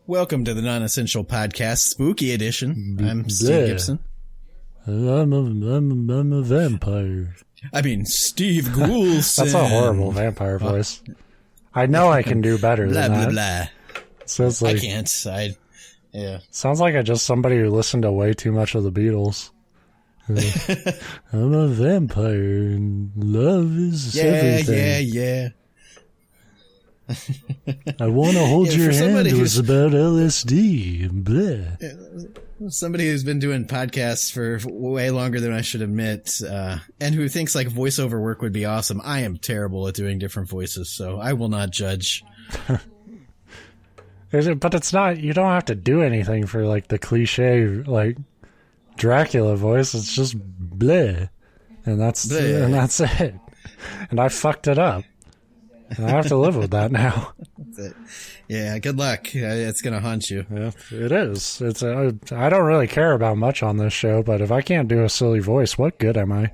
Welcome to the Non-Essential Podcast, Spooky Edition. I'm Steve Yeah. Gibson. I'm a vampire. I mean, Steve Goulson. That's a horrible vampire voice. I know I can do better blah, than blah, that. blah. Sounds I like, can't. Yeah. sounds like I just somebody who listened to way too much of the Beatles. I'm a vampire and love is everything. Yeah. I want to hold your for hand. somebody It was who's- about LSD. Bleh. Somebody who's been doing podcasts for way longer than I should admit, and who thinks like voiceover work would be awesome. I am terrible at doing different voices, so I will not judge. But it's not, you don't have to do anything for like the cliche like Dracula voice. It's just bleh. And that's Bleh. and that's it. And I fucked it up. And I have to live with that now. That's it. Yeah, good luck. It's going to haunt you. Yeah, it is. I don't really care about much on this show, but if I can't do a silly voice, what good am I?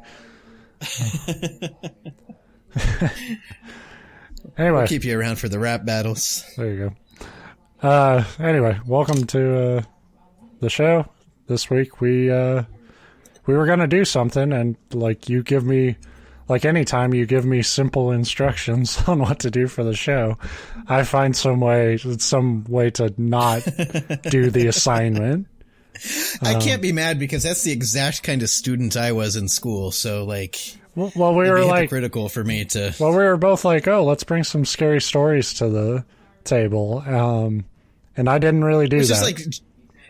Anyway, We'll keep you around for the rap battles. there you go. Anyway, welcome to the show. This week we were gonna do something, and like you give me, like anytime you give me simple instructions on what to do for the show, I find some way to not do the assignment. I can't be mad because that's the exact kind of student I was in school. So like, Well, we it'd were be like, hypocritical for me to. well, we were both like, oh, let's bring some scary stories to the table. And I didn't really do It's that. just like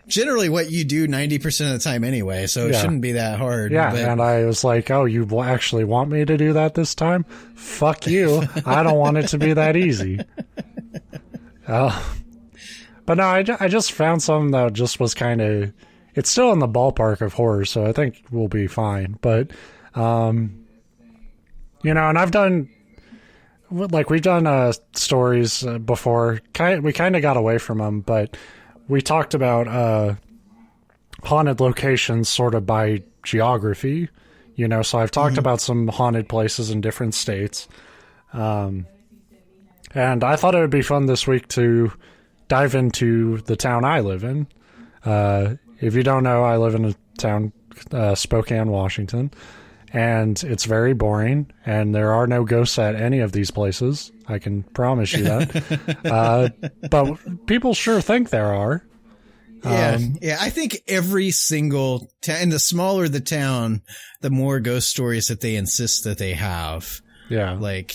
generally what you do 90% of the time anyway, so it Yeah. shouldn't be that hard. Yeah, but and I was like, oh, you actually want me to do that this time? Fuck you. I don't want it to be that easy. But no, I just found something that just was kind of... It's still in the ballpark of horror, so I think we'll be fine. But, and I've done... Like, we've done stories before. We kind of got away from them, but we talked about... haunted locations sort of by geography, so I've talked about some haunted places in different states. And I thought it would be fun this week to dive into the town I live in. If you don't know, I live in a town, Spokane, Washington, and it's very boring, and there are no ghosts at any of these places. I can promise you that. But people sure think there are. Yeah, I think every single town, and the smaller the town, the more ghost stories that they insist that they have. Yeah. Like,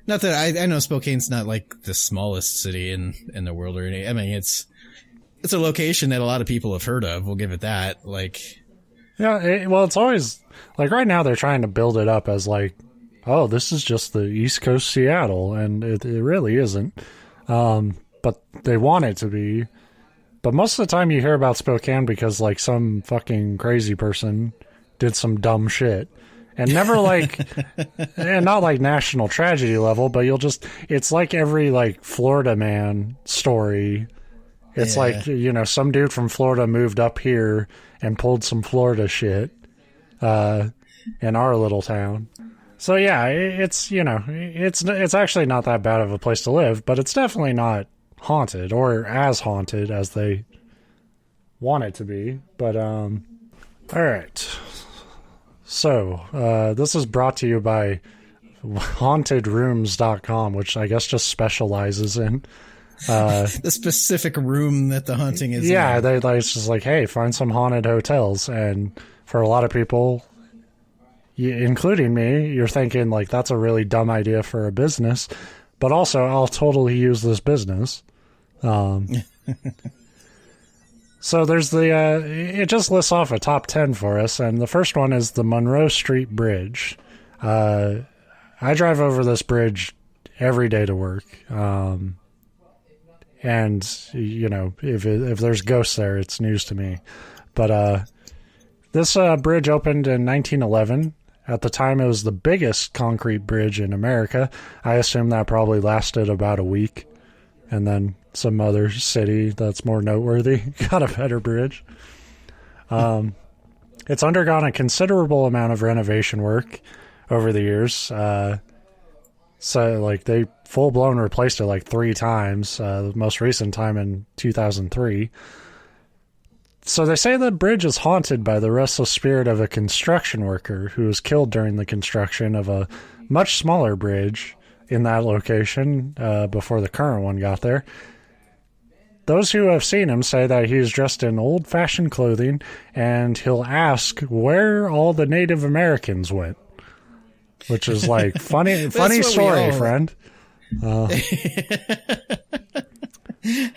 not that I know Spokane's not like the smallest city in the world or anything. I mean, it's a location that a lot of people have heard of. We'll give it that. Like, Yeah, well, it's always like right now they're trying to build it up as like, oh, this is just the East Coast Seattle, and it really isn't. But they want it to be. But most of the time you hear about Spokane because like some fucking crazy person did some dumb shit. And never like, and not like national tragedy level, but it's like every like Florida man story. It's Yeah. like, some dude from Florida moved up here and pulled some Florida shit in our little town. So yeah, it's actually not that bad of a place to live, but it's definitely not haunted or as haunted as they want it to be. But all right. So, this is brought to you by hauntedrooms.com, which I guess just specializes in the specific room that the haunting is yeah, in. it's just like, hey, find some haunted hotels. And for a lot of people, including me, you're thinking like that's a really dumb idea for a business, but also I'll totally use this business. So there's it just lists off a top 10 for us, and the first one is the Monroe Street Bridge. I drive over this bridge every day to work. And, if there's ghosts there, it's news to me. But this bridge opened in 1911. At the time, it was the biggest concrete bridge in America. I assume that probably lasted about a week. And then some other city that's more noteworthy got a better bridge. It's undergone a considerable amount of renovation work over the years. So, like, they full-blown replaced it, like, 3 times, the most recent time in 2003. So they say the bridge is haunted by the restless spirit of a construction worker who was killed during the construction of a much smaller bridge in that location before the current one got there. Those who have seen him say that he's dressed in old-fashioned clothing, and he'll ask where all the Native Americans went. Which is like funny story, friend. How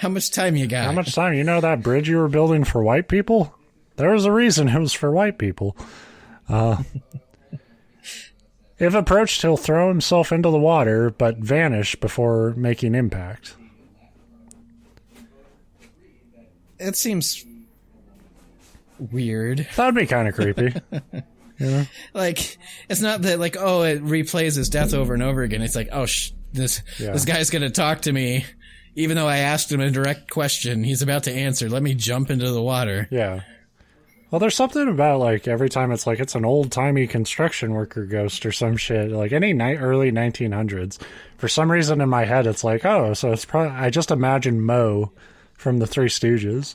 much time you got? How much time? You know that bridge you were building for white people? There was a reason it was for white people. If approached, he'll throw himself into the water, but vanish before making impact. It seems weird. That would be kind of creepy. Yeah. Like, it's not that, like, oh, it replays his death over and over again. It's like, oh, this guy's going to talk to me. Even though I asked him a direct question, he's about to answer. Let me jump into the water. Yeah. Well, there's something about, like, every time it's like it's an old-timey construction worker ghost or some shit. Like, any early 1900s. For some reason in my head, it's like, oh, so it's probably... I just imagine Moe from the Three Stooges.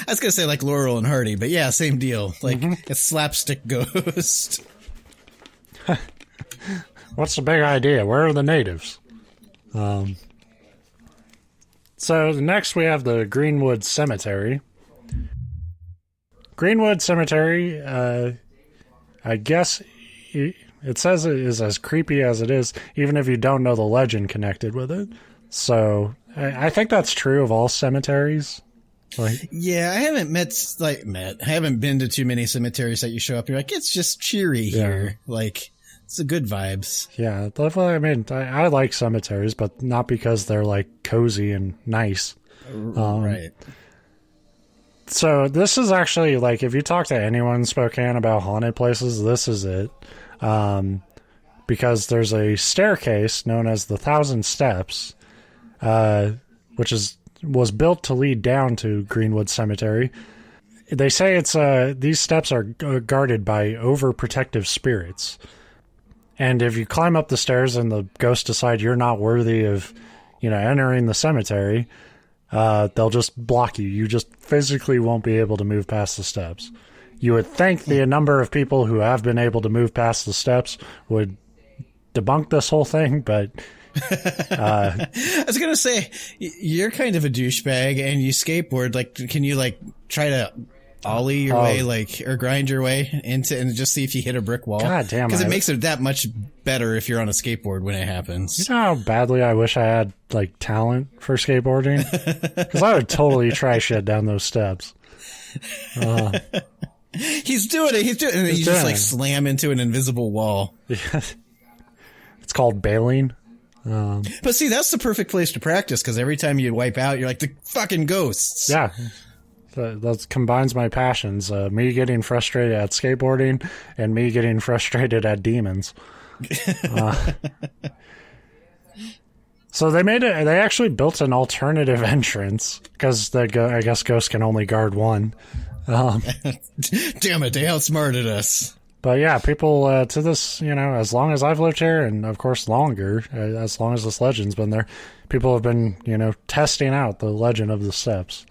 I was going to say, like, Laurel and Hardy, but yeah, same deal. Like, a slapstick ghost. What's the big idea? Where are the natives? So next we have the Greenwood Cemetery. Greenwood Cemetery, I guess it says it is as creepy as it is, even if you don't know the legend connected with it. So I think that's true of all cemeteries. Like, yeah, I haven't I haven't been to too many cemeteries that you show up. You're like, it's just cheery here. Like, it's the good vibes. Yeah, I mean, I like cemeteries, but not because they're like cozy and nice. Right. So this is actually, like, if you talk to anyone in Spokane about haunted places, this is it. Because there's a staircase known as the 1,000 Steps, which was built to lead down to Greenwood Cemetery. They say it's these steps are guarded by overprotective spirits. And if you climb up the stairs and the ghosts decide you're not worthy of, entering the cemetery, they'll just block you. You just physically won't be able to move past the steps. You would think the number of people who have been able to move past the steps would debunk this whole thing, but... I was going to say, you're kind of a douchebag and you skateboard. Like, can you, like, try to ollie your way, like, or grind your way into and just see if you hit a brick wall? God damn. Because it makes it that much better if you're on a skateboard when it happens. You know how badly I wish I had, like, talent for skateboarding? Because I would totally try shit down those steps. He's doing it. And then you just, like, slam into an invisible wall. Yeah. It's called bailing. But see, that's the perfect place to practice, because every time you wipe out, you're like, the fucking ghosts. Yeah. That combines my passions. Me getting frustrated at skateboarding and me getting frustrated at demons. So they actually built an alternative entrance, because I guess ghosts can only guard one. Damn it, they outsmarted us. But yeah, people to this, as long as I've lived here, and of course longer, as long as this legend's been there, people have been, testing out the legend of the steps.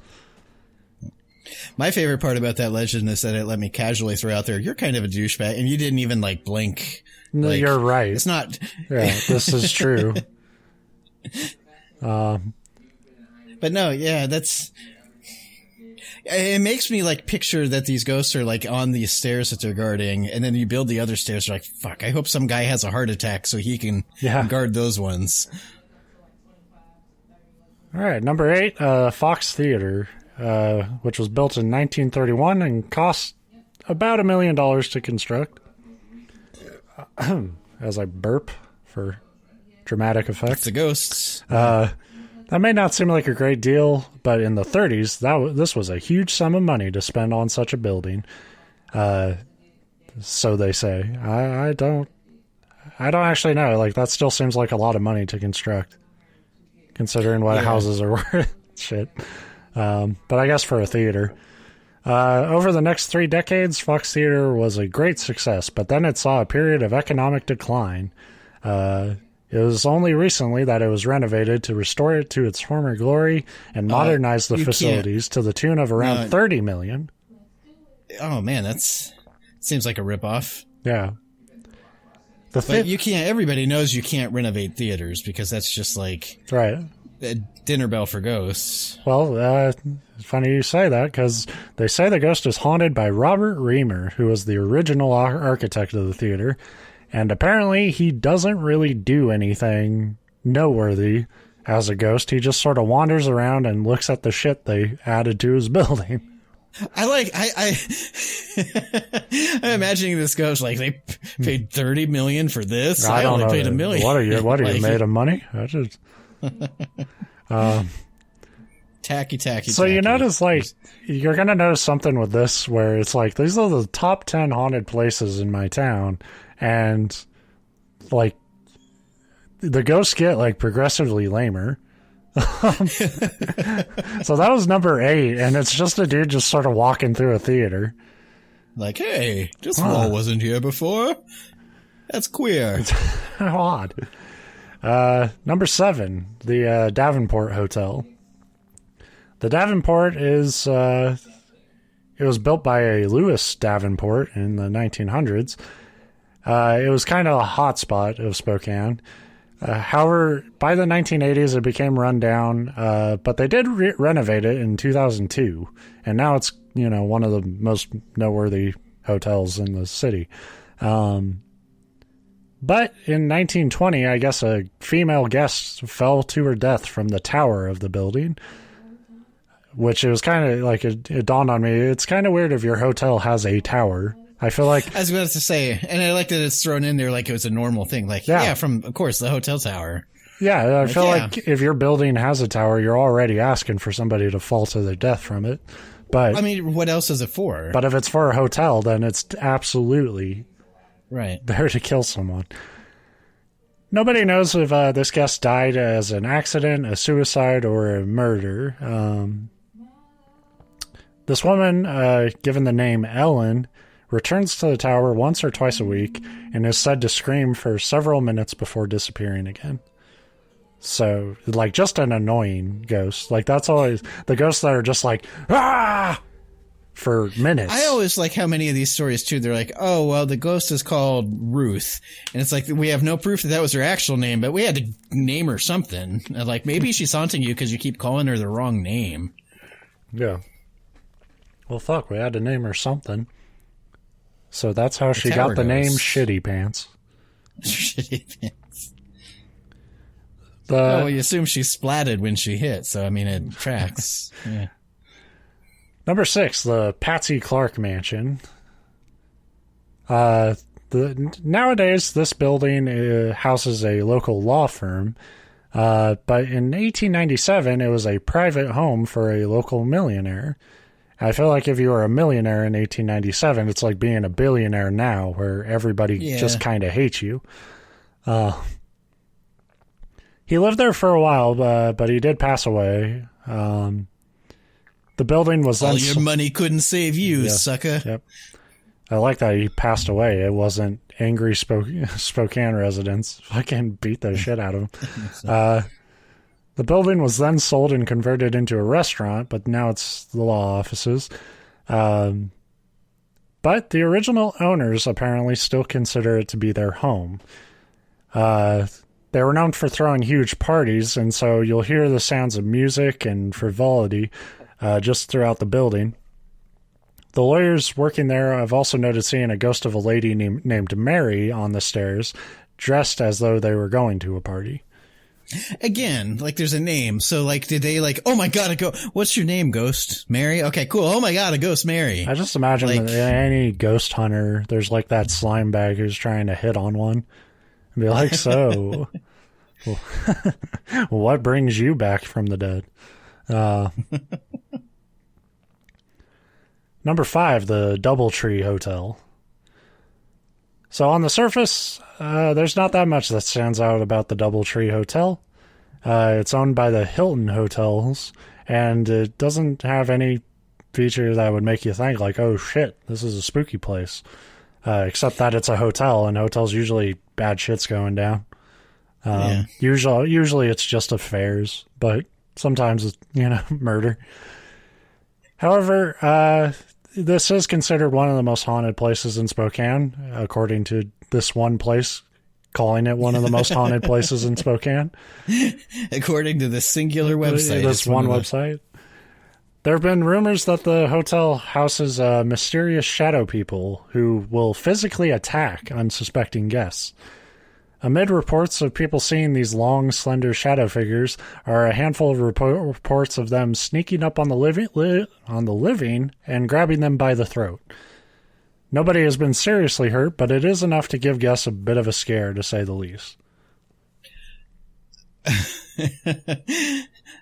My favorite part about that legend is that it let me casually throw out there, you're kind of a douchebag, and you didn't even, like, blink. No, like, you're right. It's not... Yeah, this is true. But no, yeah, that's... It makes me, like, picture that these ghosts are, like, on these stairs that they're guarding, and then you build the other stairs, you're like, fuck, I hope some guy has a heart attack so he can guard those ones. All right, number 8, Fox Theater, which was built in 1931 and cost about $1 million to construct. As I burp for dramatic effect. It's the ghosts. That may not seem like a great deal, but in the 30s, this was a huge sum of money to spend on such a building. So they say. I don't actually know. Like, that still seems like a lot of money to construct, considering what houses are worth. Shit. But I guess for a theater. Over the next 3 decades, Fox Theater was a great success, but then it saw a period of economic decline. It was only recently that it was renovated to restore it to its former glory and modernize the facilities to the tune of around $30 million. Oh man, seems like a ripoff. Yeah. But you can't. Everybody knows you can't renovate theaters because that's just like right. A dinner bell for ghosts. Well, it's funny you say that because they say the ghost is haunted by Robert Reamer, who was the original architect of the theater, and apparently he doesn't really do anything noteworthy as a ghost. He just sort of wanders around and looks at the shit they added to his building. I'm imagining this ghost like they paid $30 million for this. I only paid $1 million. What are you made of money? I just tacky. So you notice, like, you're gonna notice something with this where it's like these are the top 10 haunted places in my town, and like the ghosts get like progressively lamer. So that was number 8, and it's just a dude just sort of walking through a theater. Like, hey, this wall wasn't here before. That's queer. How odd. Number 7, the Davenport Hotel. The Davenport is, it was built by a Louis Davenport in the 1900s. It was kind of a hot spot of Spokane. However, by the 1980s, it became run down, but they did renovate it in 2002, and now it's, one of the most noteworthy hotels in the city. But in 1920, I guess a female guest fell to her death from the tower of the building, which it was kind of like, it dawned on me, it's kind of weird if your hotel has a tower. I feel like... I was about to say, and I like that it's thrown in there like it was a normal thing. Like, from, of course, the hotel tower. Yeah, I feel like if your building has a tower, you're already asking for somebody to fall to their death from it. But I mean, what else is it for? But if it's for a hotel, then it's absolutely there to kill someone. Nobody knows if this guest died as an accident, a suicide, or a murder. This woman, given the name Ellen, returns to the tower once or twice a week and is said to scream for several minutes before disappearing again. So, like, just an annoying ghost. Like, that's always the ghosts that are just like, ah, for minutes. I always like how many of these stories, too, they're like, oh, well, the ghost is called Ruth. And it's like, we have no proof that was her actual name, but we had to name her something. Like, maybe she's haunting you because you keep calling her the wrong name. Yeah. Well, fuck, we had to name her something. So that's how she got the name Shitty Pants. Shitty Pants. Well, you assume she splatted when she hit, so I mean it tracks. Yeah. Number 6, the Patsy Clark Mansion. Nowadays, this building houses a local law firm, but in 1897, it was a private home for a local millionaire. I feel like if you were a millionaire in 1897, it's like being a billionaire now, where everybody just kind of hates you. He lived there for a while, but he did pass away. The building was all your money couldn't save you, sucker. Yep. I like that he passed away. It wasn't angry Spokane residents. Fucking beat the shit out of him. The building was then sold and converted into a restaurant, but now it's the law offices. But the original owners apparently still consider it to be their home. They were known for throwing huge parties, and so you'll hear the sounds of music and frivolity just throughout the building. The lawyers working there have also noted seeing a ghost of a lady named Mary on the stairs, dressed as though they were going to a party. Again, like there's a name. So like, did they like, oh my God, what's your name, Ghost? Mary? Okay, cool. Oh my God, a ghost Mary. I just imagine like, that any ghost hunter, there's like that slime bag who's trying to hit on one. And be like, so, what brings you back from the dead? Number 5, the Doubletree Hotel. So on the surface, there's not that much that stands out about the Doubletree Hotel. It's owned by the Hilton Hotels, and it doesn't have any feature that would make you think like, oh shit, this is a spooky place. Except that it's a hotel, and hotels usually bad shit's going down. Usually it's just affairs, but sometimes it's, murder. However, this is considered one of the most haunted places in Spokane, according to this one place calling it one of the most haunted places in Spokane. According to this singular website. This one website. There have been rumors that the hotel houses mysterious shadow people who will physically attack unsuspecting guests. Amid reports of people seeing these long, slender shadow figures are a handful of reports of them sneaking up on the living and grabbing them by the throat. Nobody has been seriously hurt, but it is enough to give guests a bit of a scare, to say the least.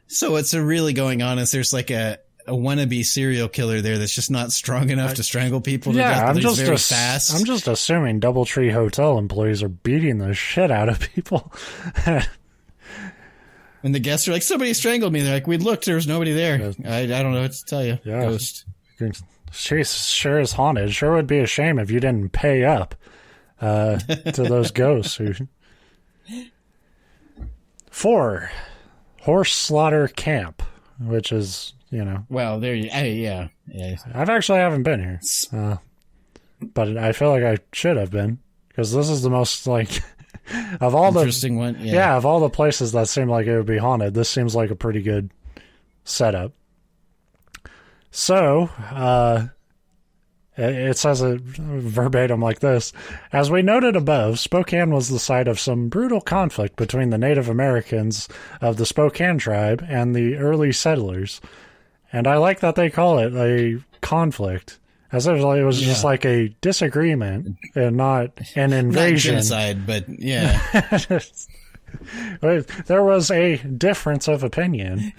So what's really going on is there's like a wannabe serial killer there that's just not strong enough to strangle people to death. I'm just assuming DoubleTree Hotel employees are beating the shit out of people. When the guests are like, somebody strangled me, they're like, we looked, there was nobody there. I don't know what to tell you. Yeah. Ghost. She sure is haunted. Sure would be a shame if you didn't pay up to those ghosts. 4, Horse Slaughter Camp, which is, Well, there you, yeah. I've actually haven't been here, but I feel like I should have been, because this is the most of all interesting one. Yeah, of all the places that seem like it would be haunted, this seems like a pretty good setup. So, it says it verbatim like this. As we noted above, Spokane was the site of some brutal conflict between the Native Americans of the Spokane tribe and the early settlers. And I like that they call it a conflict, as if it was just like a disagreement and not an invasion. Not genocide, but yeah. There was a difference of opinion.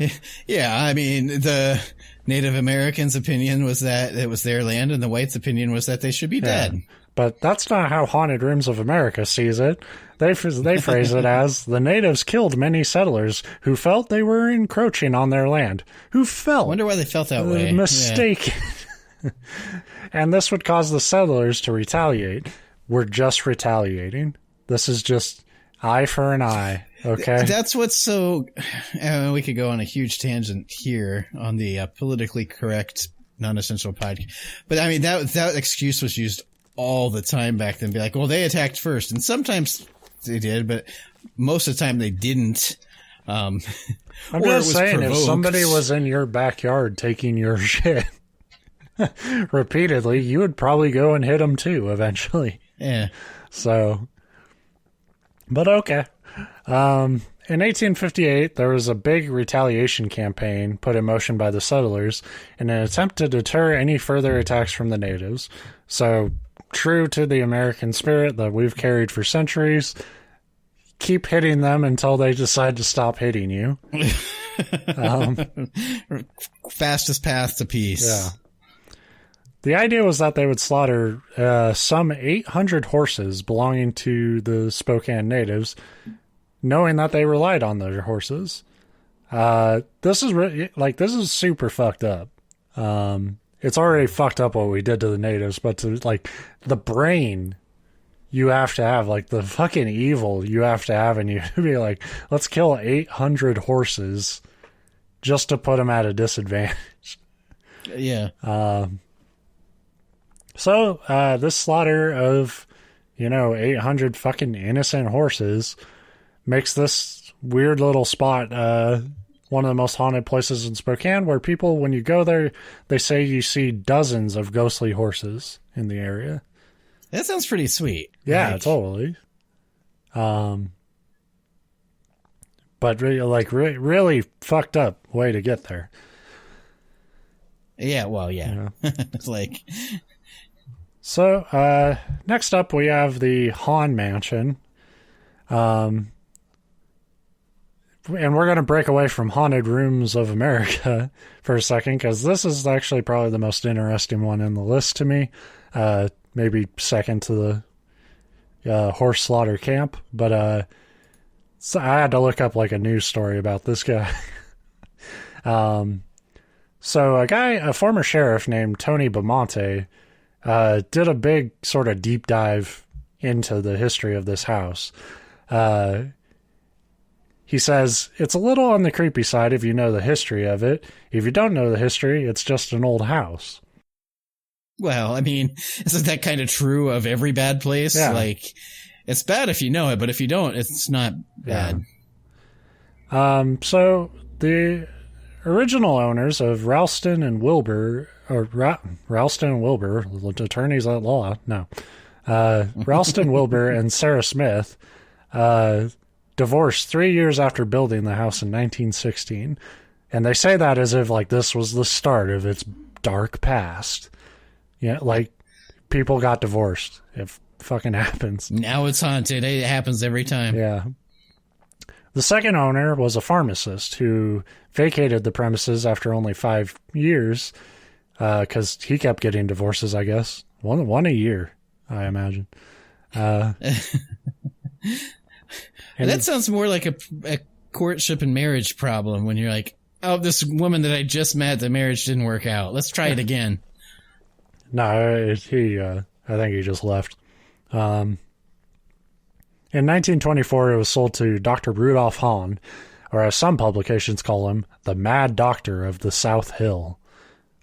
Yeah, I mean, the Native Americans' opinion was that it was their land, and the whites' opinion was that they should be dead. But that's not how Haunted Rooms of America sees it. They phrase it as, the natives killed many settlers who felt they were encroaching on their land. Who felt... I wonder why they felt that way. Mistaken. Yeah. And this would cause the settlers to retaliate. We're just retaliating. This is just eye for an eye. Okay. That's what's so, we could go on a huge tangent here on the politically correct non-essential podcast. But I mean, that excuse was used all the time back then. Be like, well, they attacked first. And sometimes they did, but most of the time they didn't. I'm just saying, provoked. If somebody was in your backyard taking your shit repeatedly, you would probably go and hit them too eventually. Yeah. So, but okay. In 1858, there was a big retaliation campaign put in motion by the settlers in an attempt to deter any further attacks from the natives. So, true to the American spirit that we've carried for centuries, keep hitting them until they decide to stop hitting you. Fastest path to peace. Yeah. The idea was that they would slaughter some 800 horses belonging to the Spokane natives, knowing that they relied on their horses. This is super fucked up. It's already fucked up what we did to the natives, but to the brain you have to have, the fucking evil you have to have in you to be like, let's kill 800 horses just to put them at a disadvantage. Yeah. So, this slaughter of, 800 fucking innocent horses makes this weird little spot one of the most haunted places in Spokane, where people, when you go there, they say you see dozens of ghostly horses in the area. That sounds pretty sweet. Yeah, totally. But really fucked up way to get there. Yeah, well, yeah. It's like... So, next up we have the Hahn Mansion. And we're going to break away from Haunted Rooms of America for a second, because this is actually probably the most interesting one in the list to me. Maybe second to the Horse Slaughter Camp. But so I had to look up a news story about this guy. So a former sheriff named Tony Bamonte did a big sort of deep dive into the history of this house. he says, it's a little on the creepy side if you know the history of it. If you don't know the history, it's just an old house. Well, I mean, isn't that kind of true of every bad place? Yeah. Like, it's bad if you know it, but if you don't, it's not bad. So the original owners of Ralston and Wilbur, Ralston and Wilbur, attorneys at law, no. Ralston Wilbur and Sarah Smith divorced 3 years after building the house in 1916. And they say that as if, like, this was the start of its dark past. Yeah, like, people got divorced. It fucking happens. Now it's haunted. It happens every time. Yeah. The second owner was a pharmacist who vacated the premises after only 5 years because he kept getting divorces, I guess. One a year, I imagine. That sounds more like a courtship and marriage problem when you're like, oh, this woman that I just met, the marriage didn't work out. Let's try it again. No, I think he just left. In 1924, it was sold to Dr. Rudolph Hahn, or as some publications call him, the Mad Doctor of the South Hill.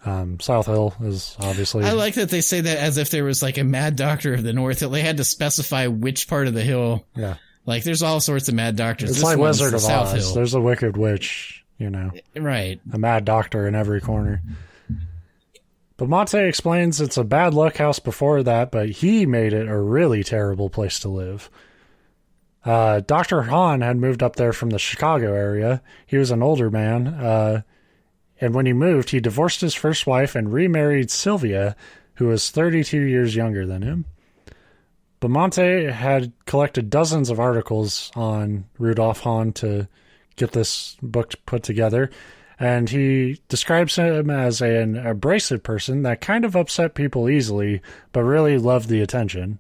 South Hill is obviously... I like that they say that as if there was like a Mad Doctor of the North Hill. They had to specify which part of the hill. Yeah. Like, there's all sorts of Mad Doctors. It's this like one's Wizard the of South Oz. Hill. There's a Wicked Witch, you know. Right. A Mad Doctor in every corner. But Monte explains it's a bad luck house before that, but he made it a really terrible place to live. Dr. Hahn had moved up there from the Chicago area. He was an older man, and when he moved, he divorced his first wife and remarried Sylvia, who was 32 years younger than him. Bamonte had collected dozens of articles on Rudolf Hahn to get this book put together, and he describes him as an abrasive person that kind of upset people easily, but really loved the attention.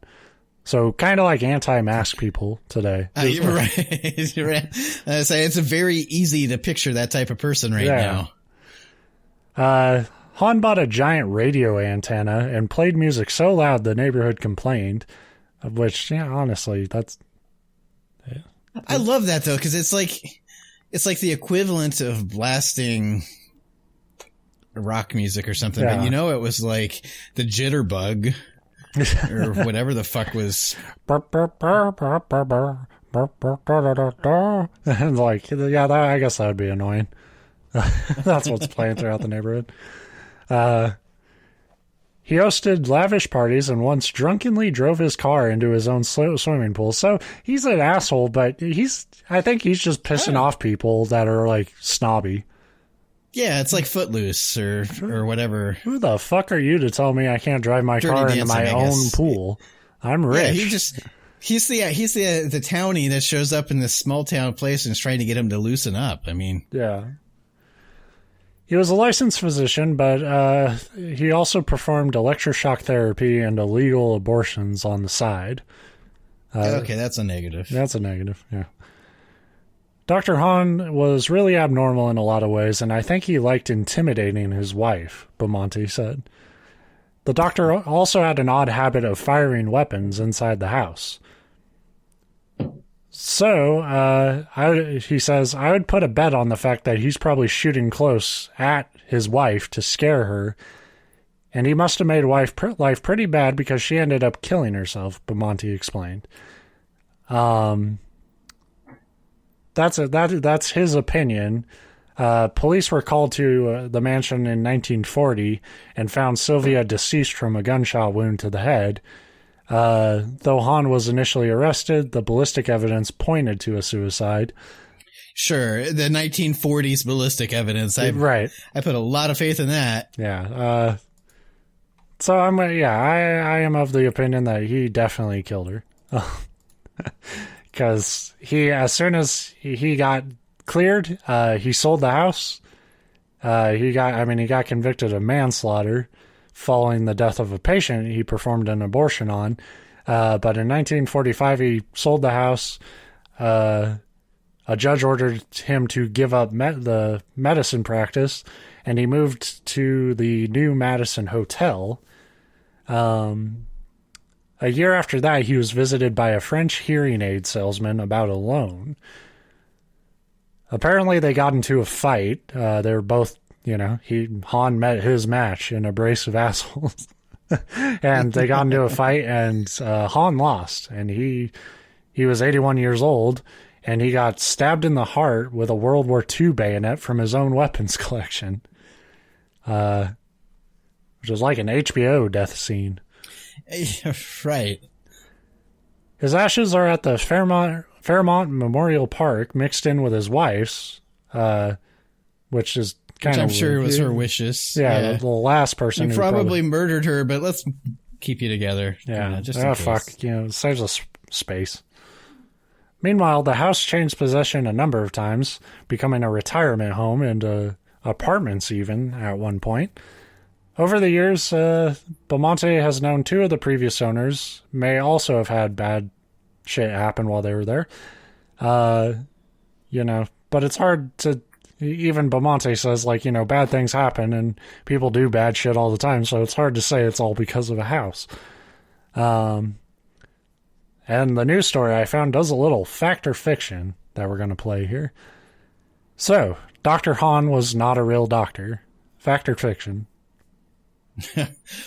So kind of like anti-mask people today. You're right. You're right. It's a very easy to picture that type of person now. Hahn bought a giant radio antenna and played music so loud the neighborhood complained, which, yeah, honestly, that's... Yeah. I love that, though, because it's like the equivalent of blasting rock music or something. Yeah. But, you know, it was like the jitterbug or whatever the fuck was... And like, yeah, I guess that would be annoying. That's what's playing throughout the neighborhood. He hosted lavish parties and once drunkenly drove his car into his own swimming pool. So he's an asshole, but I think he's just pissing off people that are like snobby. Yeah, it's like Footloose or whatever. Who the fuck are you to tell me I can't drive my car into my own pool? I'm rich. Yeah, he's the townie that shows up in this small town place and is trying to get him to loosen up. I mean, yeah. He was a licensed physician, but he also performed electroshock therapy and illegal abortions on the side. Okay, that's a negative. That's a negative, yeah. Dr. Hahn was really abnormal in a lot of ways, and I think he liked intimidating his wife, Bamonte said. The doctor also had an odd habit of firing weapons inside the house. So, he says, I would put a bet on the fact that he's probably shooting close at his wife to scare her, and he must have made life pretty bad because she ended up killing herself, Bamonte explained. That's his opinion. Police were called to the mansion in 1940 and found Sylvia deceased from a gunshot wound to the head. Though Hahn was initially arrested, the ballistic evidence pointed to a suicide. Sure, the 1940s ballistic evidence. Right. I put a lot of faith in that. Yeah. So I am of the opinion that he definitely killed her. Because as soon as he got cleared, he sold the house. He got convicted of manslaughter following the death of a patient he performed an abortion on. But in 1945, he sold the house. A judge ordered him to give up the medicine practice, and he moved to the New Madison Hotel. A year after that, he was visited by a French hearing aid salesman about a loan. apparently they got into a fight. They were both, Han met his match in a brace of assholes. And they got into a fight, and Han lost. And he was 81 years old, and he got stabbed in the heart with a World War II bayonet from his own weapons collection. Which is like an HBO death scene. Right. His ashes are at the Fairmont Memorial Park, mixed in with his wife's, which is kind of... I'm sure it was her wishes. Yeah. The last person who probably murdered her, but let's keep you together. Yeah, just in case. Fuck. It saves us space. Meanwhile, the house changed possession a number of times, becoming a retirement home and apartments even at one point. Over the years, Belmonte has known two of the previous owners may also have had bad shit happen while they were there. But it's hard to... Even Belmonte says, bad things happen and people do bad shit all the time, so it's hard to say it's all because of a house. And the news story I found does a little fact or fiction that we're going to play here. So, Dr. Han was not a real doctor. Fact or fiction?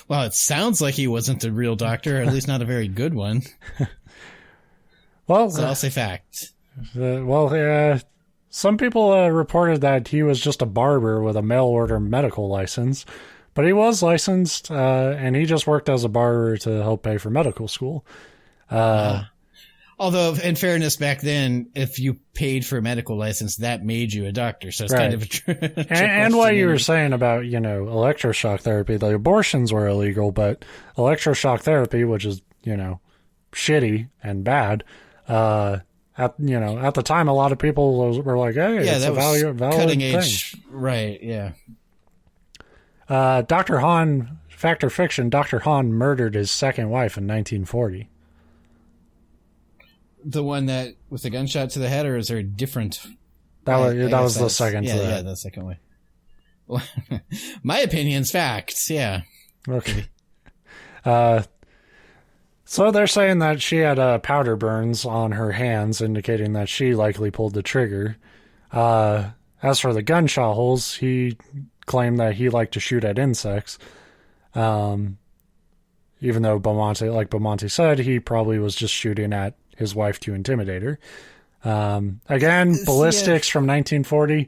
Well, it sounds like he wasn't a real doctor, or at least not a very good one. Well, so I'll say fact. Some people reported that he was just a barber with a mail-order medical license, but he was licensed, and he just worked as a barber to help pay for medical school. Although, in fairness, back then, if you paid for a medical license, that made you a doctor. So it's kind of a trick. And what you were saying about, electroshock therapy, the abortions were illegal, but electroshock therapy, which is, shitty and bad, at the time, a lot of people were like, hey, it's a valid cutting thing. edge. Right, yeah. Dr. Han, fact or fiction, Dr. Han murdered his second wife in 1940. The one that with the gunshot to the head, or is there a different? That was the second. Yeah, the second way. Well, my opinion's facts. Yeah. Okay. So they're saying that she had powder burns on her hands, indicating that she likely pulled the trigger. As for the gunshot holes, he claimed that he liked to shoot at insects. Even though Belmonte said, he probably was just shooting at his wife to intimidate her. Again, ballistics from 1940.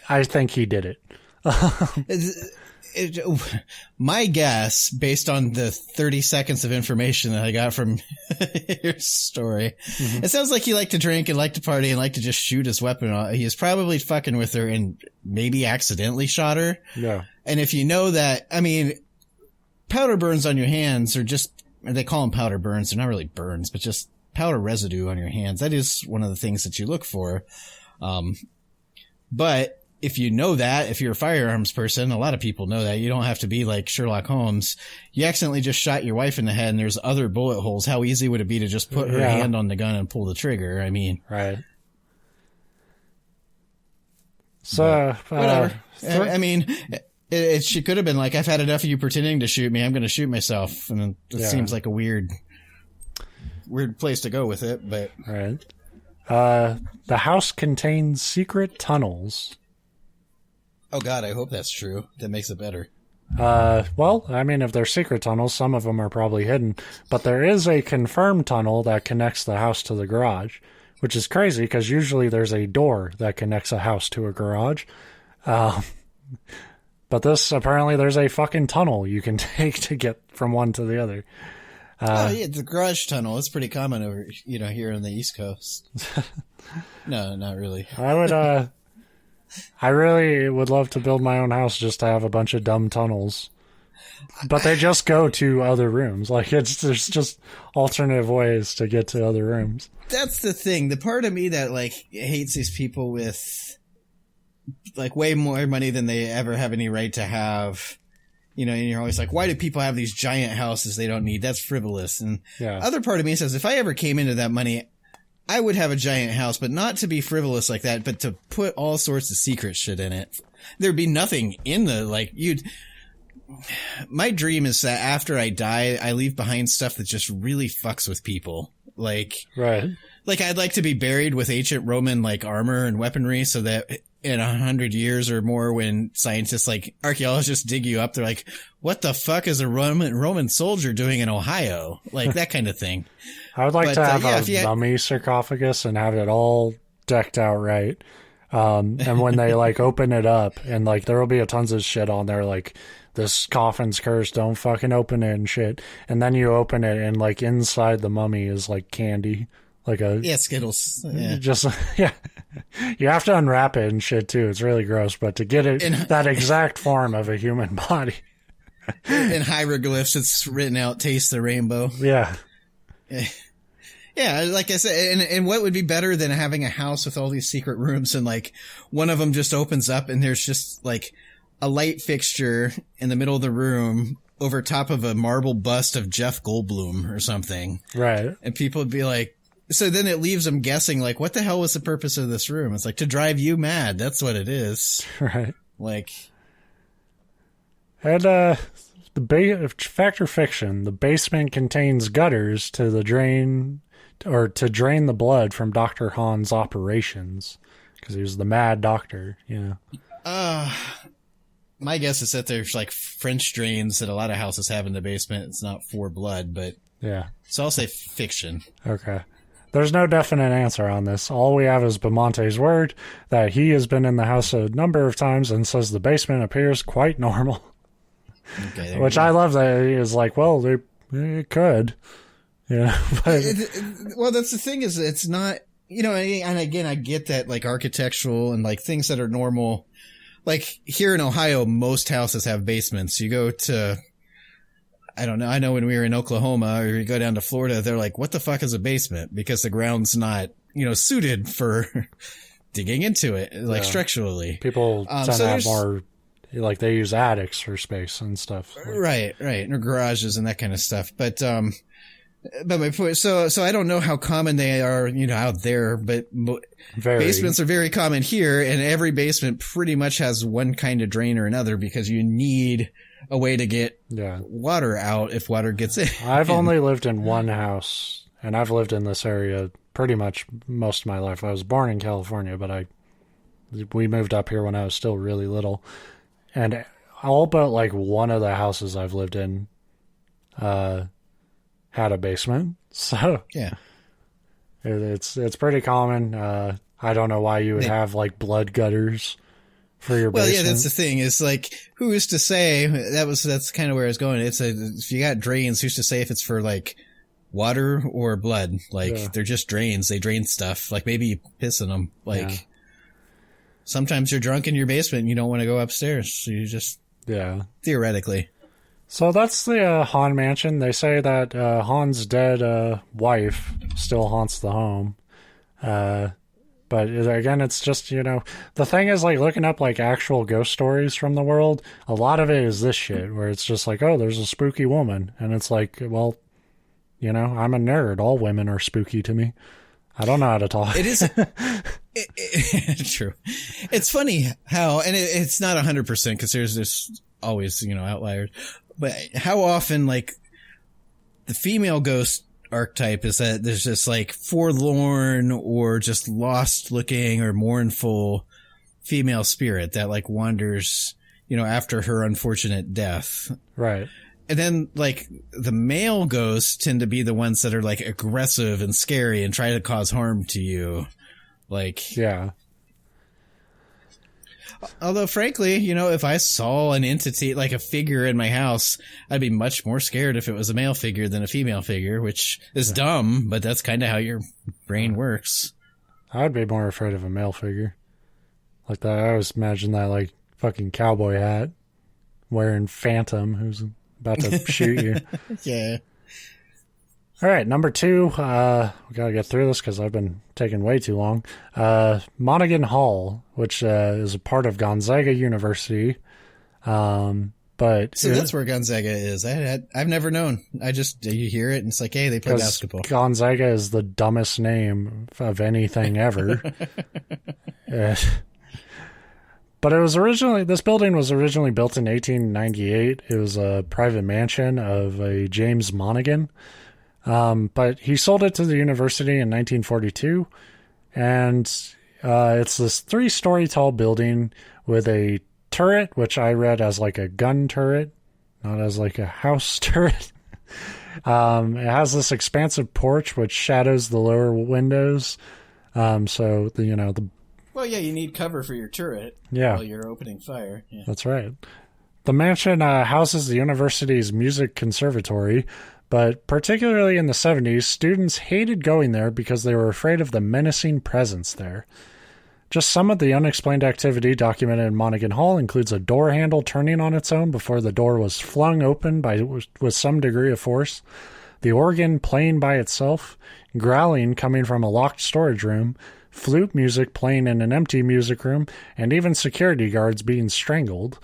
I think he did it. My guess, based on the 30 seconds of information that I got from your story, it sounds like he liked to drink and liked to party and liked to just shoot his weapon. He was probably fucking with her and maybe accidentally shot her. Yeah. And if you know that, powder burns on your hands are just, they call them powder burns. They're not really burns, but just powder residue on your hands. That is one of the things that you look for. But if you know that, if you're a firearms person, a lot of people know that. You don't have to be like Sherlock Holmes. You accidentally just shot your wife in the head and there's other bullet holes. How easy would it be to just put her hand on the gun and pull the trigger? Right. So, whatever. She could have been like, I've had enough of you pretending to shoot me. I'm going to shoot myself. And it seems like a weird place to go with it, but... Right. The house contains secret tunnels. Oh God, I hope that's true. That makes it better. If they're secret tunnels, some of them are probably hidden, but there is a confirmed tunnel that connects the house to the garage, which is crazy because usually there's a door that connects a house to a garage. But apparently there's a fucking tunnel you can take to get from one to the other. The garage tunnel. It's pretty common over, here on the East Coast. No, not really. I really would love to build my own house just to have a bunch of dumb tunnels. But they just go to other rooms. There's just alternative ways to get to other rooms. That's the thing. The part of me that, hates these people with, way more money than they ever have any right to have. And you're always like, why do people have these giant houses they don't need? That's frivolous. And other part of me says, if I ever came into that money, I would have a giant house, but not to be frivolous like that, but to put all sorts of secret shit in it. There'd be nothing in my dream is that after I die, I leave behind stuff that just really fucks with people. Right. Like, I'd like to be buried with ancient Roman, like, armor and weaponry so that in 100 years or more, when scientists, like, archaeologists dig you up, they're like, what the fuck is a Roman soldier doing in Ohio? Like, that kind of thing. I would like to have a mummy sarcophagus and have it all decked out right. And when they, like, open it up, and, like, there will be a tons of shit on there, like, this coffin's cursed, don't fucking open it and shit. And then you open it, and, like, inside the mummy is, like, candy. Like Skittles. Yeah. Just, yeah. You have to unwrap it and shit, too. It's really gross. But to get it, that exact form of a human body. In hieroglyphs, it's written out, taste the rainbow. Yeah. Yeah, like I said, and what would be better than having a house with all these secret rooms, and, like, one of them just opens up and there's just, like, a light fixture in the middle of the room over top of a marble bust of Jeff Goldblum or something. Right. And people would be like, so then it leaves them guessing, like, what the hell was the purpose of this room? It's like, to drive you mad. That's what it is. Right. Like. And, fact or fiction, the basement contains gutters to drain the blood from Dr. Hahn's operations. Because he was the mad doctor, you know. My guess is that there's, like, French drains that a lot of houses have in the basement. It's not for blood, but. Yeah. So I'll say fiction. Okay. There's no definite answer on this. All we have is Bamonte's word that he has been in the house a number of times and says the basement appears quite normal. Okay, which I love that he is like, well, it could. Yeah. But, well, that's the thing is it's not, you know, and again, I get that, like, architectural and, like, things that are normal. Like, here in Ohio, most houses have basements. You go to, I don't know. I know when we were in Oklahoma or you go down to Florida, they're like, what the fuck is a basement? Because the ground's not, you know, suited for digging into it, like, structurally. People tend to have more, like, they use attics for space and stuff. Right. Or garages and that kind of stuff. But my point, so I don't know how common they are, you know, out there, but basements are very common here, and every basement pretty much has one kind of drain or another because you need a way to get water out if water gets in. I've only lived in one house, and I've lived in this area pretty much most of my life. I was born in California, but we moved up here when I was still really little. And all but, like, one of the houses I've lived in had a basement. So yeah, it's pretty common. I don't know why you would have, like, blood gutters for your basement. Well, yeah, that's the thing. It's like, who is to say that's kind of where I was going. If you got drains, who's to say if it's for, like, water or blood? Like, they're just drains. They drain stuff. Like, maybe you piss in them. Like, sometimes you're drunk in your basement and you don't want to go upstairs. So you just, theoretically. So that's the Hahn mansion. They say that Hahn's dead wife still haunts the home. But again, it's just, you know, the thing is, like, looking up, like, actual ghost stories from the world, a lot of it is this shit, where it's just like, oh, there's a spooky woman. And it's like, well, you know, I'm a nerd. All women are spooky to me. I don't know how to talk. It is true. It's funny how, and it's not 100% because there's always, you know, outliers, but how often, like, the female ghost archetype is that there's just, like, forlorn or just lost looking or mournful female spirit that, like, wanders, you know, after her unfortunate death. Right. And then, like, the male ghosts tend to be the ones that are, like, aggressive and scary and try to cause harm to you. Like, yeah. Although, frankly, you know, if I saw an entity, like a figure in my house, I'd be much more scared if it was a male figure than a female figure, which is dumb, but that's kind of how your brain works. I'd be more afraid of a male figure. Like that, I always imagine that, like, fucking cowboy hat wearing Phantom who's about to shoot you. Yeah. All right, number 2. We gotta get through this because I've been taking way too long. Monaghan Hall, which is a part of Gonzaga University. But so that's where Gonzaga is. I've never known. You hear it and it's like, hey, they play basketball. Gonzaga is the dumbest name of anything ever. But this building was originally built in 1898. It was a private mansion of a James Monaghan. But he sold it to the university in 1942, and it's this 3-story tall building with a turret, which I read as like a gun turret, not as like a house turret. It has this expansive porch which shadows the lower windows. So the Well, yeah, you need cover for your turret. Yeah. While you're opening fire. Yeah. That's right. The mansion houses the university's music conservatory, but particularly in the 70s, students hated going there because they were afraid of the menacing presence there. Just some of the unexplained activity documented in Monaghan Hall includes a door handle turning on its own before the door was flung open with some degree of force, the organ playing by itself, growling coming from a locked storage room, flute music playing in an empty music room, and even security guards being strangled,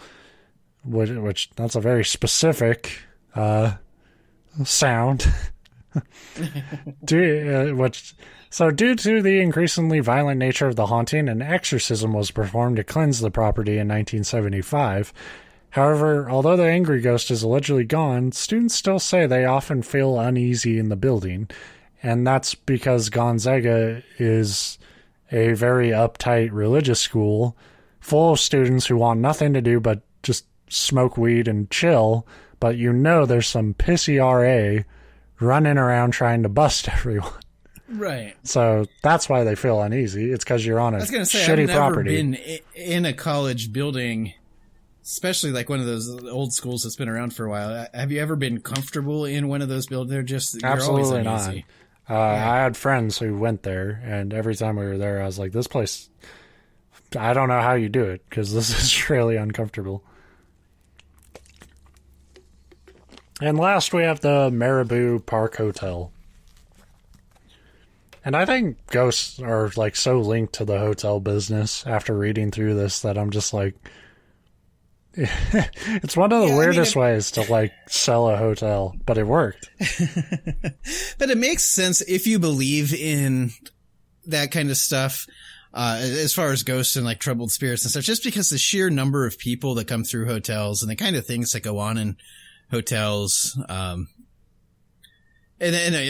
which that's a very specific sound. Due to the increasingly violent nature of the haunting, an exorcism was performed to cleanse the property in 1975. However, although the angry ghost is allegedly gone, students still say they often feel uneasy in the building, and that's because Gonzaga is a very uptight religious school full of students who want nothing to do but just smoke weed and chill, but there's some pissy RA running around trying to bust everyone. Right. So that's why they feel uneasy. It's because you're on a shitty property. I've never been in a college building, especially like one of those old schools that's been around for a while. Have you ever been comfortable in one of those buildings? They're just absolutely you're always uneasy. Not. I had friends who went there, and every time we were there, I was like, this place, I don't know how you do it, because this is really uncomfortable. And last, we have the Marabou Park Hotel. And I think ghosts are like so linked to the hotel business after reading through this that I'm just like, it's one of the weirdest ways to like sell a hotel, but it worked. But it makes sense if you believe in that kind of stuff, as far as ghosts and like troubled spirits and stuff, just because the sheer number of people that come through hotels and the kind of things that go on in hotels, and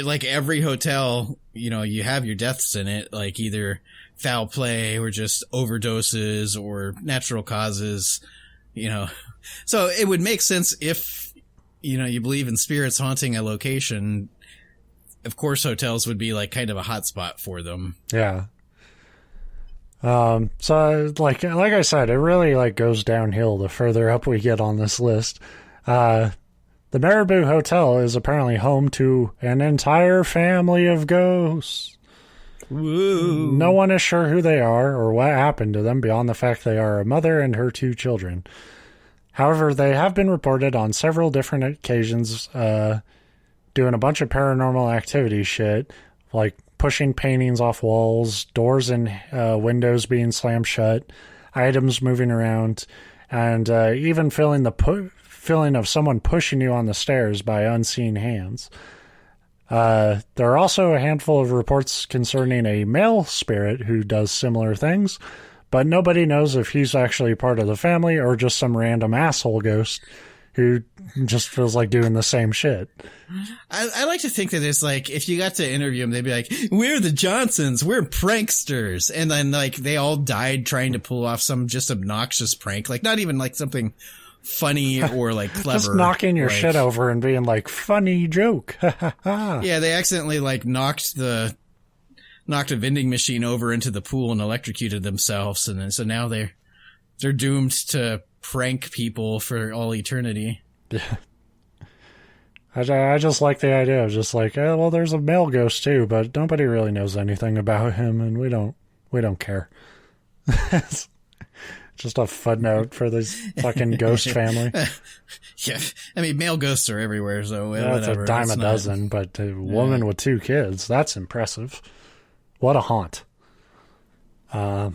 like every hotel, you have your deaths in it, like either foul play or just overdoses or natural causes, So it would make sense if, you believe in spirits haunting a location. Of course, hotels would be like kind of a hot spot for them. Yeah. So like I said, it really like goes downhill the further up we get on this list. The Marabou Hotel is apparently home to an entire family of ghosts. Woo. No one is sure who they are or what happened to them beyond the fact they are a mother and her 2 children. However, they have been reported on several different occasions doing a bunch of paranormal activity shit, like pushing paintings off walls, doors and windows being slammed shut, items moving around, and even feeling of someone pushing you on the stairs by unseen hands. There are also a handful of reports concerning a male spirit who does similar things, but nobody knows if he's actually part of the family or just some random asshole ghost who just feels like doing the same shit. I like to think that it's like, if you got to interview them, they'd be like, we're the Johnsons, we're pranksters. And then like they all died trying to pull off some just obnoxious prank, like not even like something funny or like clever. Just knocking your shit over and being like, funny joke. Yeah, they accidentally like knocked a vending machine over into the pool and electrocuted themselves, and then so now they're doomed to prank people for all eternity. Yeah. I just like the idea of just like, well, there's a male ghost too, but nobody really knows anything about him, and we don't care. Just a footnote for this fucking ghost family. Yeah, I mean, male ghosts are everywhere, so yeah, whatever. It's a dime a dozen, but a woman with 2 kids, that's impressive. What a haunt. So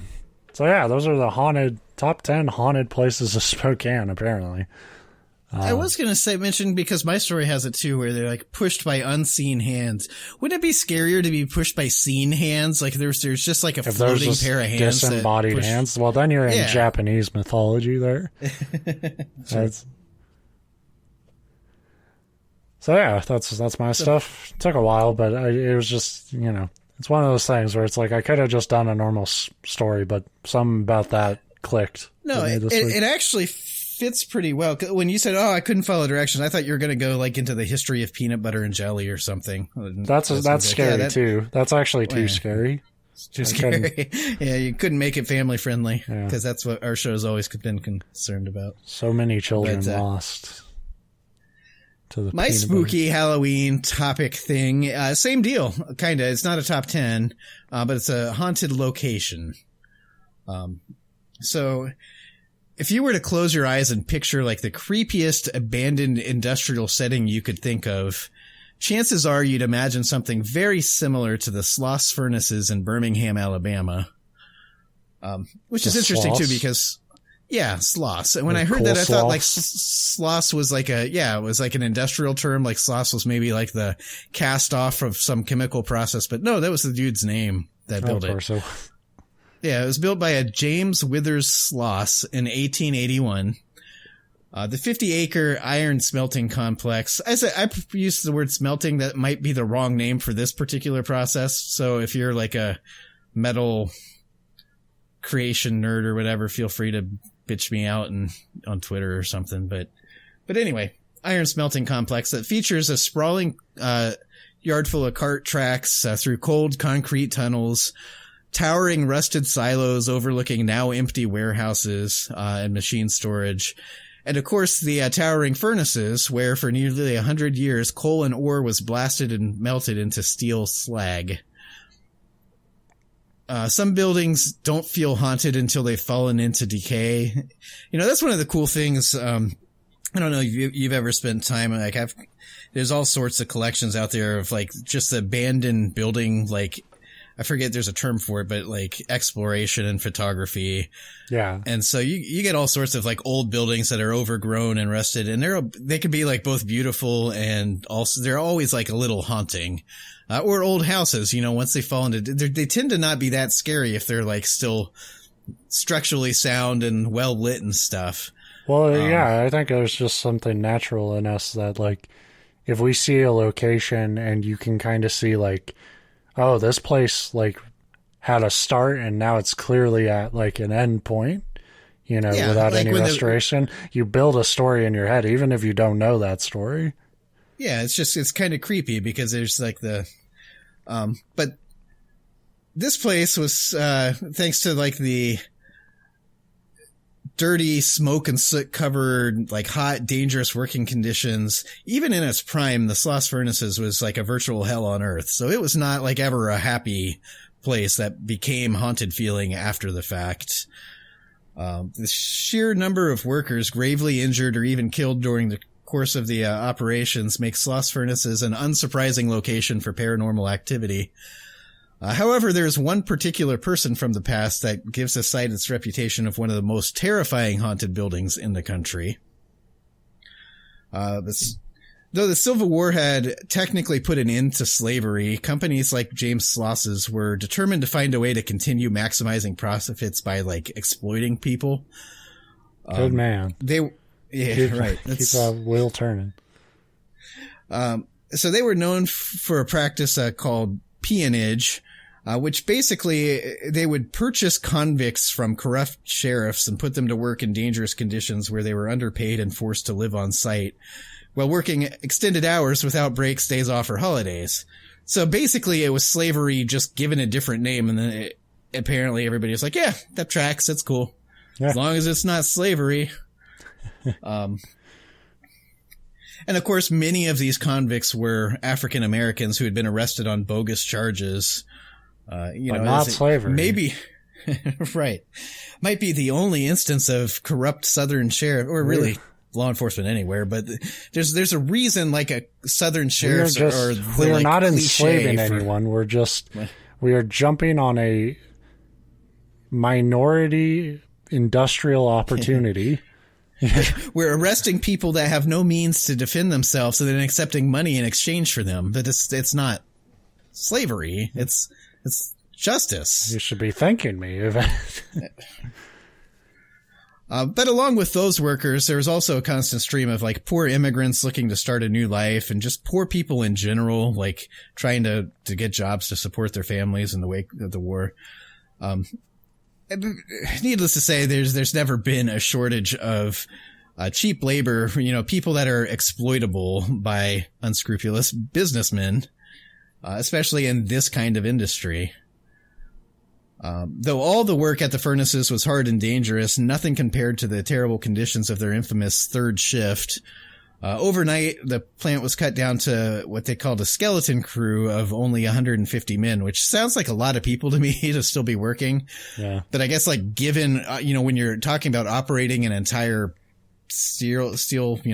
yeah, those are the top 10 haunted places of Spokane, apparently. I was going to mention, because my story has it too, where they're like pushed by unseen hands. Wouldn't it be scarier to be pushed by seen hands? Like there's just like a floating pair of hands. Disembodied hands. Well, then you're in Japanese mythology there. So yeah, that's my stuff. It took a while, but it was just, it's one of those things where it's like I could have just done a normal story, but something about that clicked. No, it actually fits pretty well. When you said, "Oh, I couldn't follow directions," I thought you were going to go like into the history of peanut butter and jelly or something. That's scary too. That's actually too scary. Too scary. Yeah, you couldn't make it family friendly because that's what our show's always been concerned about. So many children lost. To the my spooky Halloween topic thing, same deal, kind of. It's not a top 10, but it's a haunted location. So if you were to close your eyes and picture like the creepiest abandoned industrial setting you could think of, chances are you'd imagine something very similar to the Sloss Furnaces in Birmingham, Alabama. Which is interesting too because Sloss. And when I heard that, I thought like Sloss was like it was like an industrial term. Like Sloss was maybe like the cast off of some chemical process, but no, that was the dude's name that built it. So. Yeah, it was built by a James Withers Sloss in 1881. The 50-acre iron smelting complex. I used the word smelting. That might be the wrong name for this particular process. So if you're like a metal creation nerd or whatever, feel free to bitch me out on Twitter or something. But anyway, iron smelting complex that features a sprawling yard full of cart tracks through cold concrete tunnels, towering rusted silos overlooking now empty warehouses and machine storage. And of course, the towering furnaces where for nearly 100 years coal and ore was blasted and melted into steel slag. Some buildings don't feel haunted until they've fallen into decay. That's one of the cool things. I don't know if you've ever spent time like there's all sorts of collections out there of like just abandoned building, like I forget there's a term for it, but like exploration and photography. Yeah. And so you get all sorts of like old buildings that are overgrown and rusted, and they could be like both beautiful and also they're always like a little haunting. Or old houses, once they fall into, they tend to not be that scary if they're like still structurally sound and well lit and stuff. Well, I think there's just something natural in us that like, if we see a location and you can kind of see like, oh, this place like had a start and now it's clearly at like an end point, without like any restoration, you build a story in your head, even if you don't know that story. Yeah, it's kind of creepy because there's like but this place was, thanks to like the dirty smoke and soot covered, like hot, dangerous working conditions. Even in its prime, the Sloss Furnaces was like a virtual hell on earth. So it was not like ever a happy place that became haunted feeling after the fact. The sheer number of workers gravely injured or even killed during the course of the operations makes Sloss Furnaces an unsurprising location for paranormal activity. However, there's one particular person from the past that gives the site its reputation of one of the most terrifying haunted buildings in the country. Though the Civil War had technically put an end to slavery, companies like James Sloss's were determined to find a way to continue maximizing profits by like exploiting people. Good man. Right. Keep that wheel turning. So they were known for a practice called peonage, which basically they would purchase convicts from corrupt sheriffs and put them to work in dangerous conditions where they were underpaid and forced to live on site while working extended hours without breaks, days off, or holidays. So basically it was slavery just given a different name, and then apparently everybody was like, yeah, that tracks, that's cool. Yeah. As long as it's not slavery. And of course, many of these convicts were African Americans who had been arrested on bogus charges. But not slavery. Maybe, right. Might be the only instance of corrupt Southern sheriff, or really law enforcement anywhere, but there's a reason like a Southern sheriff we are not enslaving anyone. We are jumping on a minority industrial opportunity. We're arresting people that have no means to defend themselves and then accepting money in exchange for them. But it's not slavery. It's justice. You should be thanking me. But along with those workers, there was also a constant stream of like poor immigrants looking to start a new life and just poor people in general, like trying to get jobs to support their families in the wake of the war. Needless to say, there's never been a shortage of cheap labor, people that are exploitable by unscrupulous businessmen, especially in this kind of industry. Though all the work at the furnaces was hard and dangerous, nothing compared to the terrible conditions of their infamous third shift. Overnight, the plant was cut down to what they called a skeleton crew of only 150 men, which sounds like a lot of people to me to still be working. Yeah. But I guess like given, when you're talking about operating an entire steel,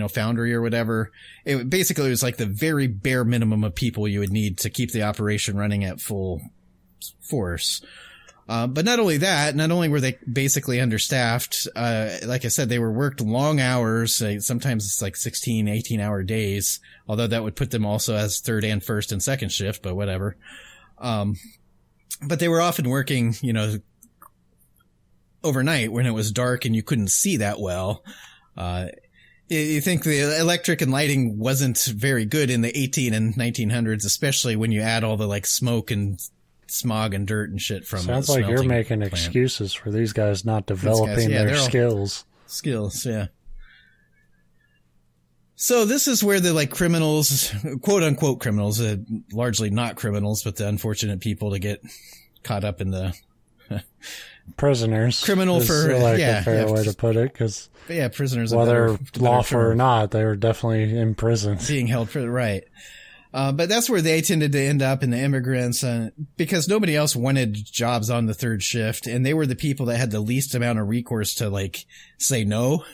foundry or whatever, it basically was like the very bare minimum of people you would need to keep the operation running at full force. But not only that, not only were they basically understaffed, like I said, they were worked long hours. Sometimes it's like 16, 18-hour days, although that would put them also as third and first and second shift, but whatever. But they were often working, overnight when it was dark and you couldn't see that well. You think the electric and lighting wasn't very good in the 18 and 1900s, especially when you add all the like smoke and smog and dirt and shit from sounds like you're making excuses for these guys not developing their skills. Yeah. So this is where the like criminals, quote unquote criminals, largely not criminals, but the unfortunate people to get caught up in the prisoners. Criminal for a fair way to put it, because prisoners, whether lawful or not, they were definitely in prison, being held for right. But that's where they tended to end up in the immigrants, because nobody else wanted jobs on the third shift, and they were the people that had the least amount of recourse to like say no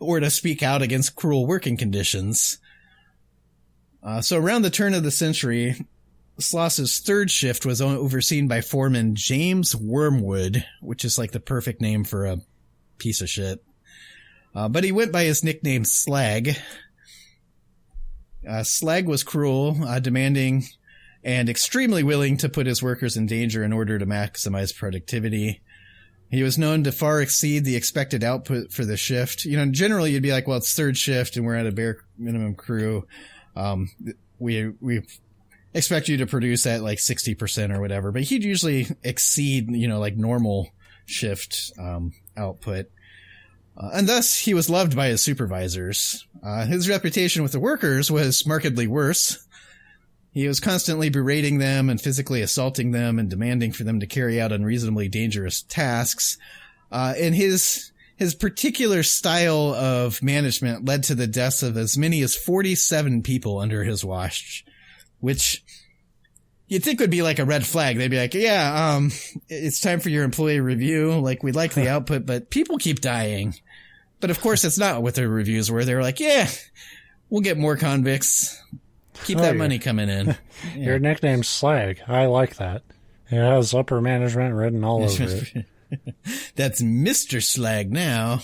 or to speak out against cruel working conditions. So around the turn of the century, Sloss's third shift was overseen by foreman James Wormwood, which is like the perfect name for a piece of shit. But he went by his nickname Slag. Slag was cruel, demanding, and extremely willing to put his workers in danger in order to maximize productivity. He was known to far exceed the expected output for the shift. Generally you'd be like, well, it's third shift and we're at a bare minimum crew. We expect you to produce at like 60% or whatever, but he'd usually exceed, like normal shift output. And thus, he was loved by his supervisors. His reputation with the workers was markedly worse. He was constantly berating them and physically assaulting them and demanding for them to carry out unreasonably dangerous tasks. And his particular style of management led to the deaths of as many as 47 people under his watch, which you'd think would be like a red flag. They'd be like, it's time for your employee review. Like, we'd like the output, but people keep dying. But of course, it's not what their reviews were. They were like, we'll get more convicts. Keep that money coming in. Yeah. Your nickname's Slag. I like that. It has upper management written all over it. That's Mr. Slag now.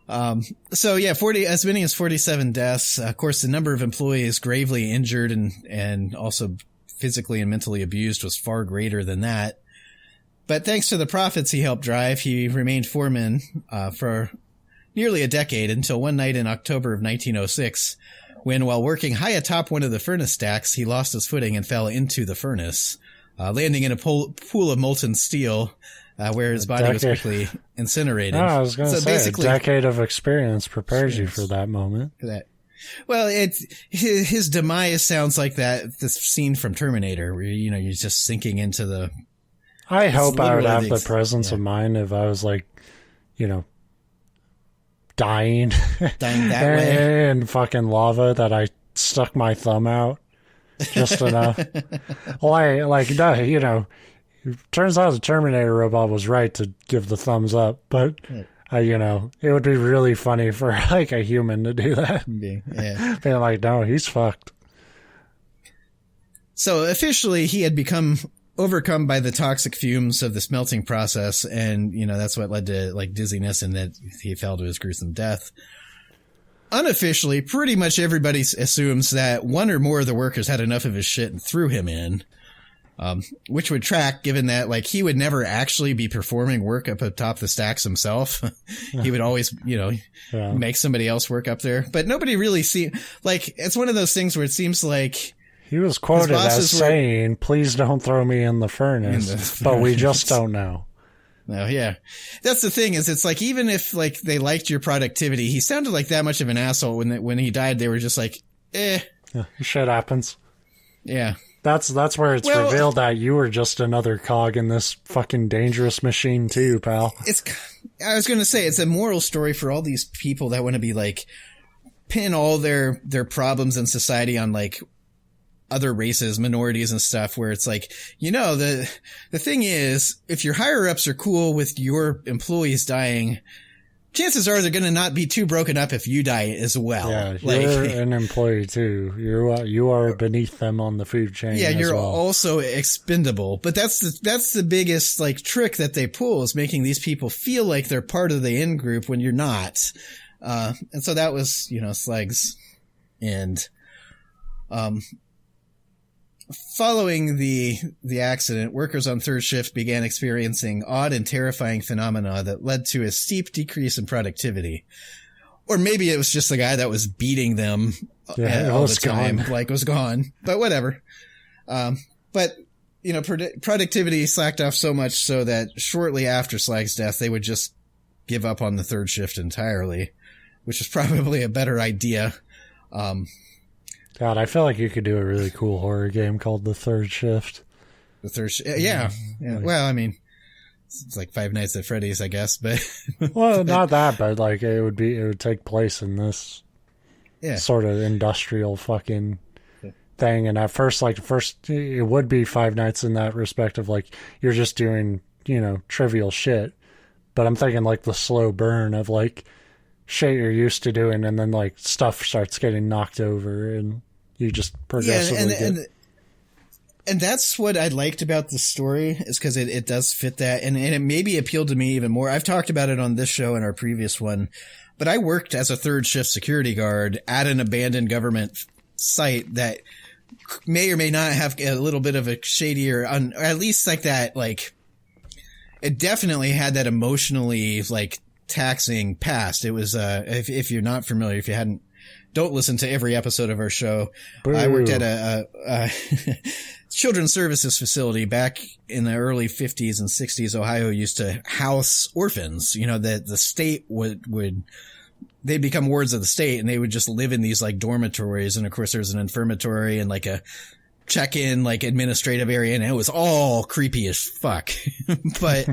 As many as 47 deaths. Of course, the number of employees gravely injured and also physically and mentally abused was far greater than that. But thanks to the profits he helped drive, he remained foreman for nearly a decade until one night in October of 1906, when, while working high atop one of the furnace stacks, he lost his footing and fell into the furnace, landing in a pool of molten steel, where his body was quickly incinerated. I was going to say, a decade of experience prepares you for that moment. Well, his demise sounds like the scene from Terminator, where you're just sinking into the. I hope I would have the presence of mind if I was like, dying that way in fucking lava that I stuck my thumb out just enough. Turns out the Terminator robot was right to give the thumbs up, but it would be really funny for like a human to do that. Being like, no, he's fucked. So officially he had become overcome by the toxic fumes of the smelting process, and that's what led to like dizziness and that he fell to his gruesome death. Unofficially, pretty much everybody assumes that one or more of the workers had enough of his shit and threw him in. Which would track, given that like he would never actually be performing work up atop the stacks himself. He would always, make somebody else work up there. But nobody really like, it's one of those things where it seems like he was quoted as saying, "Please don't throw me in the furnace," but we just don't know. No, yeah. That's the thing is it's like, even if like they liked your productivity, he sounded like that much of an asshole when he died. They were just like, Yeah, shit happens. Yeah. That's where it's revealed that you were just another cog in this fucking dangerous machine too, pal. I was going to say, it's a moral story for all these people that want to be like, pin all their problems in society on like other races, minorities and stuff, where it's like, the thing is, if your higher ups are cool with your employees dying, chances are they're going to not be too broken up if you die as well. Yeah, you're an employee too. You are beneath them on the food chain. Yeah, you're well. Also expendable. But that's the biggest like trick that they pull, is making these people feel like they're part of the in group when you're not. And so that was, Slag's end. Following the accident, workers on third shift began experiencing odd and terrifying phenomena that led to a steep decrease in productivity. Or maybe it was just the guy that was beating them all the time, like was gone, but whatever. But productivity slacked off so much so that shortly after Slag's death, they would just give up on the third shift entirely, which is probably a better idea. God, I feel like you could do a really cool horror game called The Third Shift. The Third Shift, yeah. Well, I mean, it's like Five Nights at Freddy's, I guess, but well, not that, but like it would take place in this sort of industrial fucking thing. And at first, it would be Five Nights in that respect of like you're just doing trivial shit. But I'm thinking like the slow burn of like shit you're used to doing, and then like stuff starts getting knocked over, and you just progressively and that's what I liked about the story, is because it does fit that, and it maybe appealed to me even more. I've talked about it on this show and our previous one, but I worked as a third shift security guard at an abandoned government site that may or may not have a little bit of a shadier, or at least like that, like it definitely had that emotionally like taxing past. It was if you're not familiar, if you don't listen to every episode of our show. Boo. I worked at a children's services facility back in the early 50s and 60s. Ohio used to house orphans. The state would they'd become wards of the state, and they would just live in these like dormitories, and of course there's an infirmary and like a check-in like administrative area, and it was all creepy as fuck. But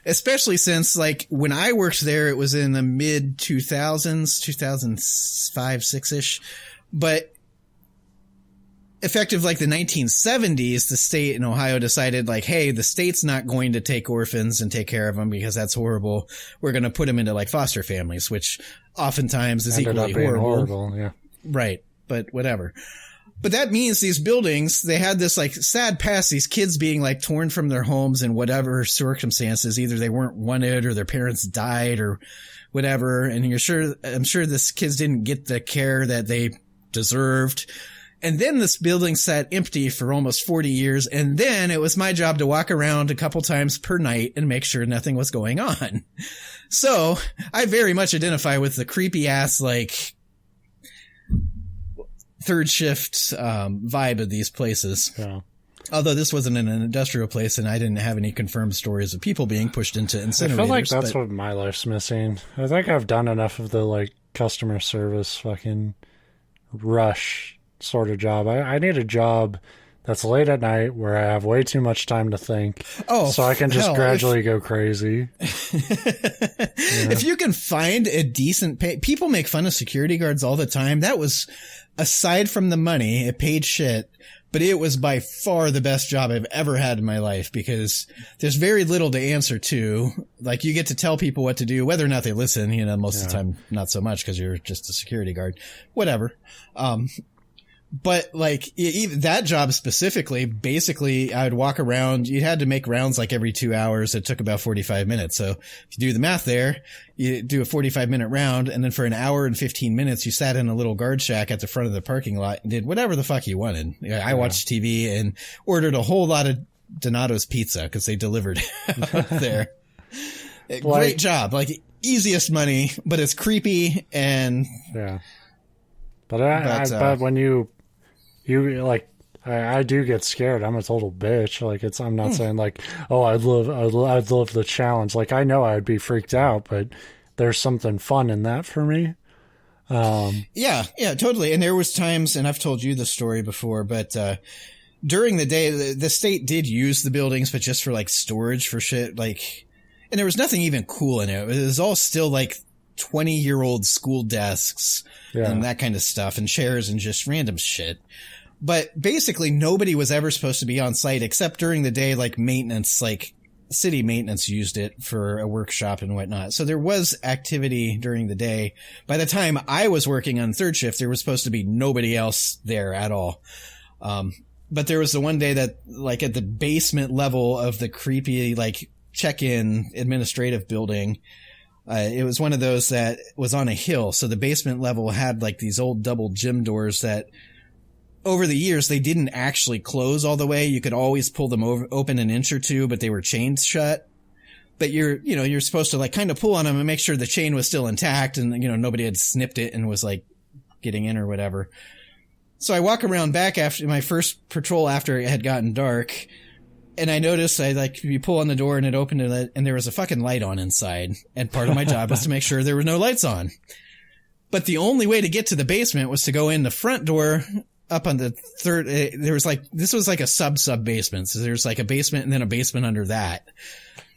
especially since, like, when I worked there, it was in the mid 2000s, 2005, 6-ish. But effective, like, the 1970s, the state in Ohio decided, like, hey, the state's not going to take orphans and take care of them because that's horrible. We're going to put them into, like, foster families, which oftentimes is equally horrible. Yeah. Right. But whatever. But that means these buildings, they had this like sad past, these kids being like torn from their homes in whatever circumstances. Either they weren't wanted or their parents died or whatever. And I'm sure this kids didn't get the care that they deserved. And then this building sat empty for almost 40 years. And then it was my job to walk around a couple times per night and make sure nothing was going on. So I very much identify with the creepy ass, like, third shift vibe of these places. Yeah. Although this wasn't in an industrial place, and I didn't have any confirmed stories of people being pushed into incinerators. I feel like that's what my life's missing. I think I've done enough of the like customer service fucking rush sort of job. I need a job that's late at night where I have way too much time to think. So I can just gradually go crazy. If you can find a decent people make fun of security guards all the time. That was, aside from the money, it paid shit, but it was by far the best job I've ever had in my life, because there's very little to answer to. Like, you get to tell people what to do, whether or not they listen, most of the time, not so much, because you're just a security guard, whatever. But like even that job specifically, basically I would walk around. You had to make rounds like every 2 hours. It took about 45 minutes. So if you do the math there, you do a 45-minute round. And then for an hour and 15 minutes, you sat in a little guard shack at the front of the parking lot and did whatever the fuck you wanted. I watched TV and ordered a whole lot of Donato's pizza because they delivered there. Great job. Like easiest money, but it's creepy and yeah. But when you like, I do get scared. I'm a total bitch. Like I'm not saying like, oh, I'd love the challenge. Like I know I'd be freaked out, but there's something fun in that for me. Yeah, totally. And there was times, and I've told you the story before, but, during the day, the state did use the buildings, but just for like storage for shit. Like, and there was nothing even cool in it. It was all still like 20-year-old school desks and that kind of stuff and chairs and just random shit. But basically nobody was ever supposed to be on site except during the day, like maintenance, like city maintenance used it for a workshop and whatnot. So there was activity during the day. By the time I was working on third shift, there was supposed to be nobody else there at all. But there was the one day that like at the basement level of the creepy, like check-in administrative building, it was one of those that was on a hill. So the basement level had like these old double gym doors that over the years, they didn't actually close all the way. You could always pull them open an inch or two, but they were chained shut. But you're supposed to like kind of pull on them and make sure the chain was still intact and, nobody had snipped it and was like getting in or whatever. So I walk around back after my first patrol after it had gotten dark. And I noticed you pull on the door and it opened and there was a fucking light on inside. And part of my job was to make sure there were no lights on. But the only way to get to the basement was to go in the front door up on the third. This was like a sub basement. So there's like a basement and then a basement under that.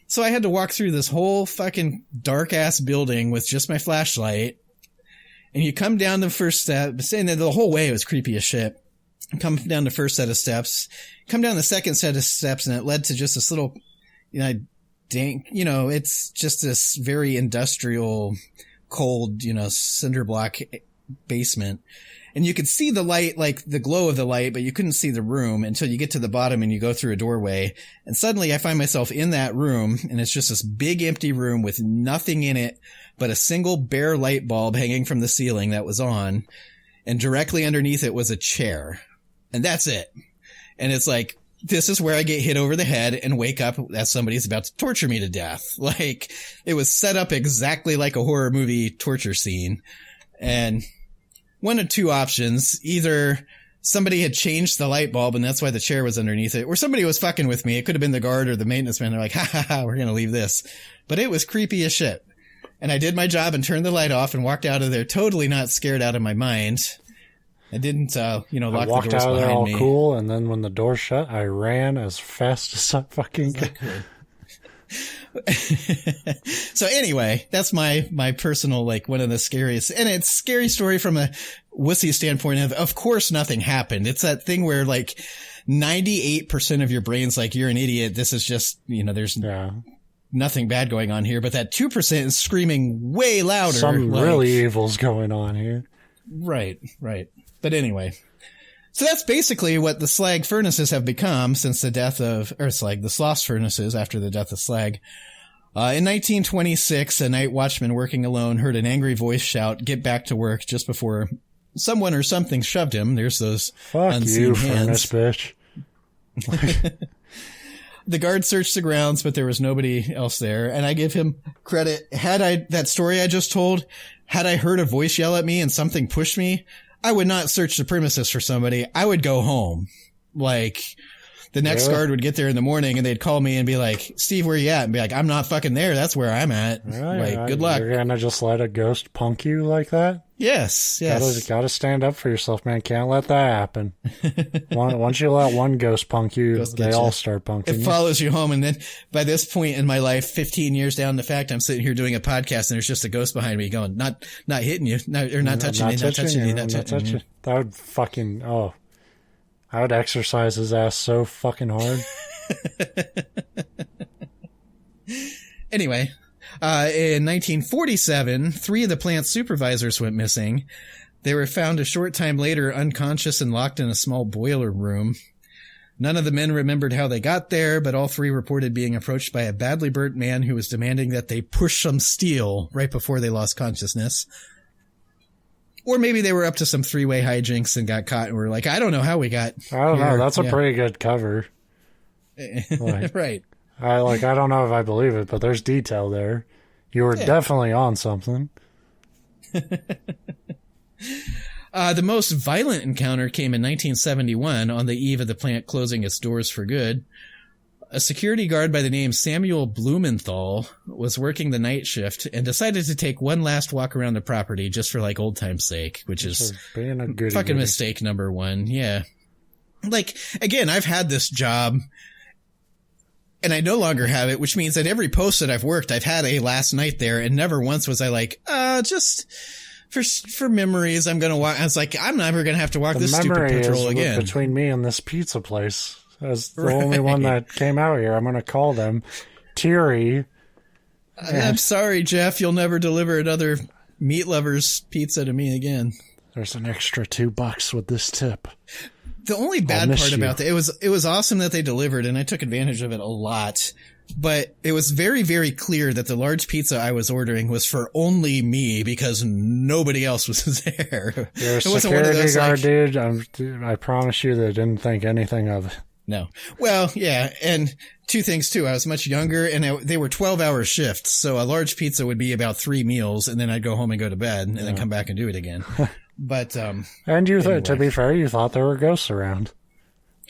So I had to walk through this whole fucking dark ass building with just my flashlight. And you come down the first step, and the whole way it was creepy as shit. Come down the first set of steps, come down the second set of steps, and it led to just this little, it's just this very industrial, cold, cinder block basement. And you could see the light, like the glow of the light, but you couldn't see the room until you get to the bottom and you go through a doorway. And suddenly I find myself in that room, and it's just this big empty room with nothing in it but a single bare light bulb hanging from the ceiling that was on. And directly underneath it was a chair. And that's it. And it's like, this is where I get hit over the head and wake up as somebody's about to torture me to death. Like, it was set up exactly like a horror movie torture scene. And one of two options: either somebody had changed the light bulb and that's why the chair was underneath it, or somebody was fucking with me. It could have been the guard or the maintenance man. They're like, we're going to leave this. But it was creepy as shit. And I did my job and turned the light off and walked out of there totally not scared out of my mind. I didn't, lock the doors behind me. I walked out of there all cool, and then when the door shut, I ran as fast as I fucking could. So anyway, that's my personal, like, one of the scariest, and it's a scary story from a wussy standpoint of course nothing happened. It's that thing where like 98% of your brain's like, you're an idiot. This is just, there's nothing bad going on here. But that 2% is screaming way louder. Something really evil's going on here. Right. But anyway, so that's basically what the slag furnaces have become since the death of, the Sloss Furnaces after the death of slag. In 1926, a night watchman working alone heard an angry voice shout, "Get back to work," just before someone or something shoved him. There's those unseen hands. Fuck you, furnace bitch. The guard searched the grounds, but there was nobody else there. And I give him credit. That story I just told, had I heard a voice yell at me and something pushed me, I would not search the premises for somebody. I would go home. Like, the next guard would get there in the morning and they'd call me and be like, "Steve, where you at?" And be like, "I'm not fucking there. That's where I'm at." Good luck. You're gonna just let a ghost punk you like that? Yes. Gotta stand up for yourself, man. Can't let that happen. Once you let one ghost punk you, they all start punking you. It follows you home. And then by this point in my life, 15 years down the fact, I'm sitting here doing a podcast and there's just a ghost behind me going, not hitting you, not touching you. That would fucking, I would exercise his ass so fucking hard. Anyway, in 1947, 3 of the plant's supervisors went missing. They were found a short time later unconscious and locked in a small boiler room. None of the men remembered how they got there, but all three reported being approached by a badly burnt man who was demanding that they push some steel right before they lost consciousness. Or maybe they were up to some three-way hijinks and got caught and were like, I don't know how we got I don't here. know. That's a pretty good cover. Like, right. I don't know if I believe it, but there's detail there. You were definitely on something. The most violent encounter came in 1971 on the eve of the plant closing its doors for good. A security guard by the name Samuel Blumenthal was working the night shift and decided to take one last walk around the property just for like old time's sake, which is being a goody fucking mistake number one. Yeah. Like, again, I've had this job and I no longer have it, which means that every post that I've worked, I've had a last night there, and never once was I like, just for memories, I'm going to walk. I was like, I'm never going to have to walk this stupid patrol again. Between me and this pizza place, as the only one that came out here, I'm going to call them Thierry. I'm sorry, Jeff. You'll never deliver another Meat Lovers pizza to me again. There's an extra $2 with this tip. The only bad part about that, it was awesome that they delivered, and I took advantage of it a lot. But it was very, very clear that the large pizza I was ordering was for only me because nobody else was there. You're a security guard, dude. I promise you they didn't think anything of it. No. Well, yeah. And two things, too. I was much younger, and they were 12-hour shifts. So a large pizza would be about 3 meals, and then I'd go home and go to bed and then come back and do it again. But, and you anyway. To be fair, you thought there were ghosts around.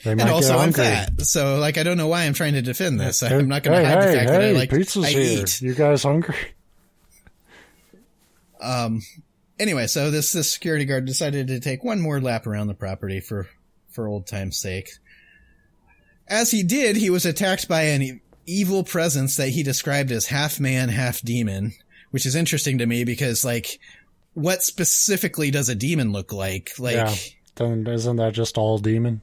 They might and also I'm fat. So, like, I don't know why I'm trying to defend this. I'm not going to hide the fact that I like, pizza's here. Eat. You guys hungry? Anyway, so this security guard decided to take one more lap around the property for old time's sake. As he did, he was attacked by an evil presence that he described as half man, half demon, which is interesting to me because, like, what specifically does a demon look like? Like, yeah, then isn't that just all demon?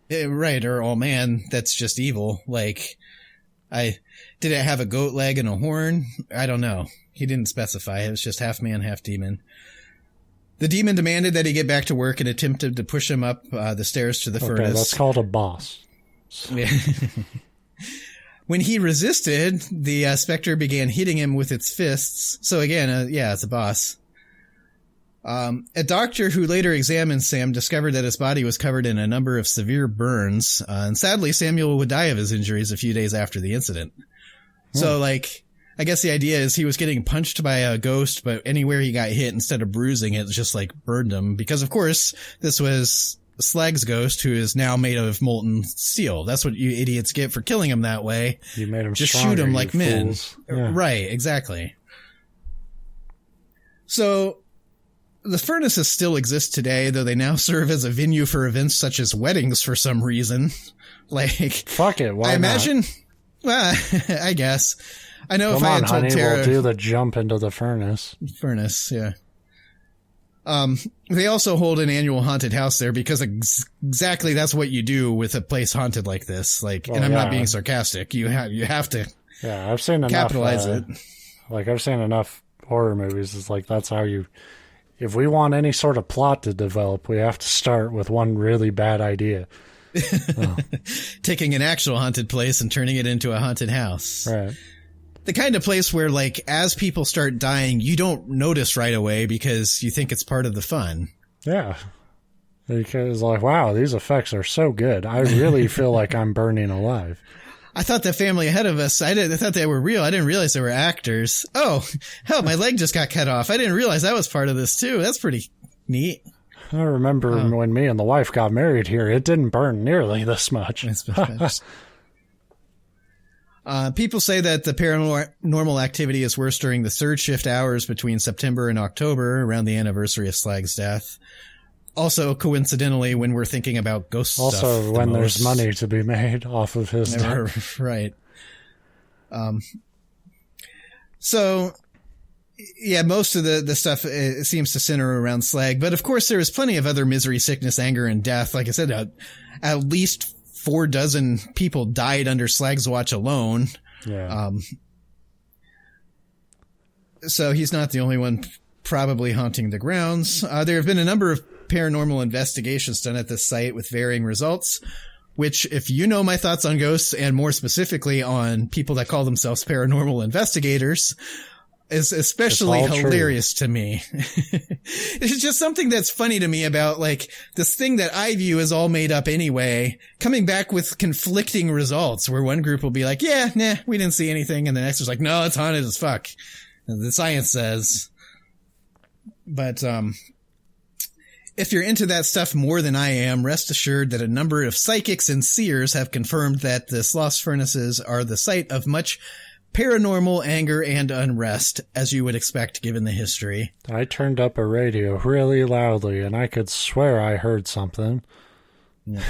Right, or all man, that's just evil. Like, did it have a goat leg and a horn? I don't know. He didn't specify. It was just half man, half demon. The demon demanded that he get back to work and attempted to push him up the stairs to the furnace. That's called a boss. Yeah. When he resisted, the specter began hitting him with its fists. So again, it's a boss. A doctor who later examined Sam discovered that his body was covered in a number of severe burns. And sadly, Samuel would die of his injuries a few days after the incident. So, like, I guess the idea is he was getting punched by a ghost, but anywhere he got hit, instead of bruising it, just, like, burned him. Because, of course, this was Slag's ghost, who is now made of molten steel. That's what you idiots get for killing him that way. You made him just stronger, shoot him like men. Yeah. Right, exactly. So the furnaces still exist today, though they now serve as a venue for events such as weddings for some reason. Like, fuck it, why I imagine. Not? Well, I guess. I know. Come if I on, had told honey, Tara, we'll do the jump into the furnace. Yeah. They also hold an annual haunted house there because exactly that's what you do with a place haunted like this. Like, and I'm not being sarcastic. You have to. Yeah, I've seen enough. Capitalize it. Like, I've seen enough horror movies. It's like, that's how you. If we want any sort of plot to develop, we have to start with one really bad idea. Taking an actual haunted place and turning it into a haunted house. Right. The kind of place where, like, as people start dying, you don't notice right away because you think it's part of the fun. Yeah. Because, like, wow, these effects are so good. I really feel like I'm burning alive. I thought the family ahead of us, I thought they were real. I didn't realize they were actors. Oh, hell, my leg just got cut off. I didn't realize that was part of this, too. That's pretty neat. I remember when me and the wife got married here, it didn't burn nearly this much. People say that the paranormal activity is worse during the third shift hours between September and October, around the anniversary of Slag's death. Also, coincidentally, when we're thinking about ghost stuff. Also, when there's money to be made off of his death. Right. So, yeah, most of the stuff seems to center around Slag. But, of course, there is plenty of other misery, sickness, anger, and death. Like I said, at least 4 dozen people died under Slag's watch alone. Yeah. So he's not the only one probably haunting the grounds. There have been a number of paranormal investigations done at this site with varying results, which, if you know my thoughts on ghosts and more specifically on people that call themselves paranormal investigators, is especially hilarious to me. It's just something that's funny to me about like this thing that I view as all made up anyway, coming back with conflicting results where one group will be like, yeah, nah, we didn't see anything. And the next is like, no, it's haunted as fuck. And the science says. But, if you're into that stuff more than I am, rest assured that a number of psychics and seers have confirmed that the Sloss Furnaces are the site of much paranormal anger and unrest, as you would expect given the history. I turned up a radio really loudly, and I could swear I heard something. Yeah.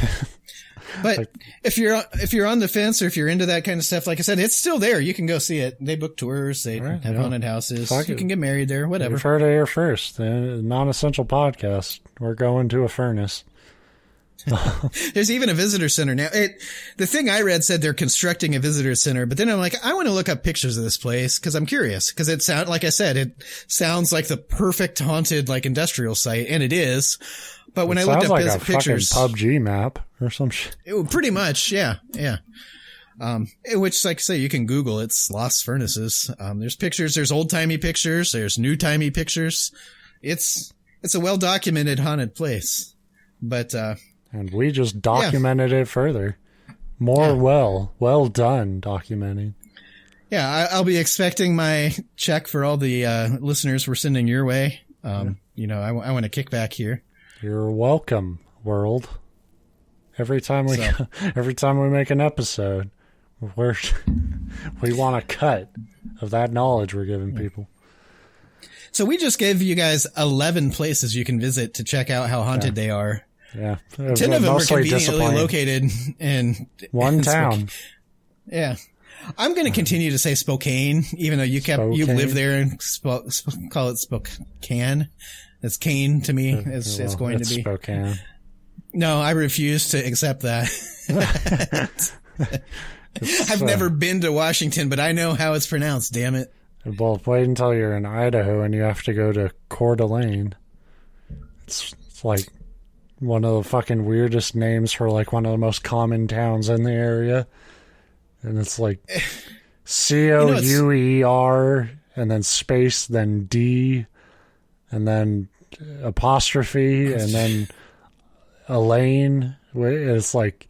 But if you're on the fence or if you're into that kind of stuff, like I said, it's still there. You can go see it. They book tours. They have haunted houses. You can get married there, whatever. You've heard it here first. The non-essential podcast. We're going to a furnace. There's even a visitor center now. The thing I read said they're constructing a visitor center, but then I'm like, I want to look up pictures of this place because I'm curious. Because it like I said, it sounds like the perfect haunted like industrial site, and it is. But when I looked up like pictures, fucking PUBG map or some shit. Pretty much, yeah. Which, like I say, you can Google it. Sloss Furnaces. There's pictures. There's old timey pictures. There's new timey pictures. It's a well documented haunted place. But and we just documented it further. Well done documenting. Yeah, I'll be expecting my check for all the listeners we're sending your way. You know, I want a kickback here. You're welcome, world. Every time we make an episode, we want a cut of that knowledge we're giving people. So we just gave you guys 11 places you can visit to check out how haunted they are. Yeah. 10 of them are conveniently located in one town. Yeah. I'm going to continue to say Spokane, even though you live there and call it Spokane. It's Kane to me. It's going to be Spokane. No, I refuse to accept that. I've never been to Washington, but I know how it's pronounced. Damn it. Well, wait until you're in Idaho and you have to go to Coeur d'Alene. It's like one of the fucking weirdest names for like one of the most common towns in the area. And it's like Couer and then space, then D, and then apostrophe, and then Elaine. It's like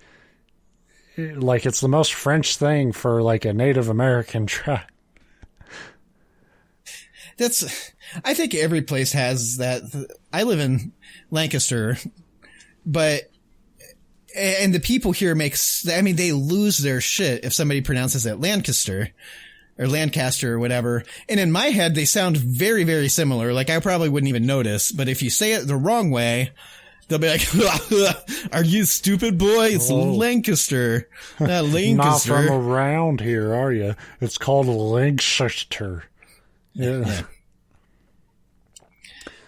it's the most French thing for like a Native American tribe. I think every place has that. I live in Lancaster, and the people here they lose their shit if somebody pronounces it Lancaster or whatever. And in my head, they sound very, very similar. Like I probably wouldn't even notice, but if you say it the wrong way, they'll be like, are you stupid, boy? It's Lancaster, not Lancaster. Not from around here, are you? It's called Lancaster. Yeah.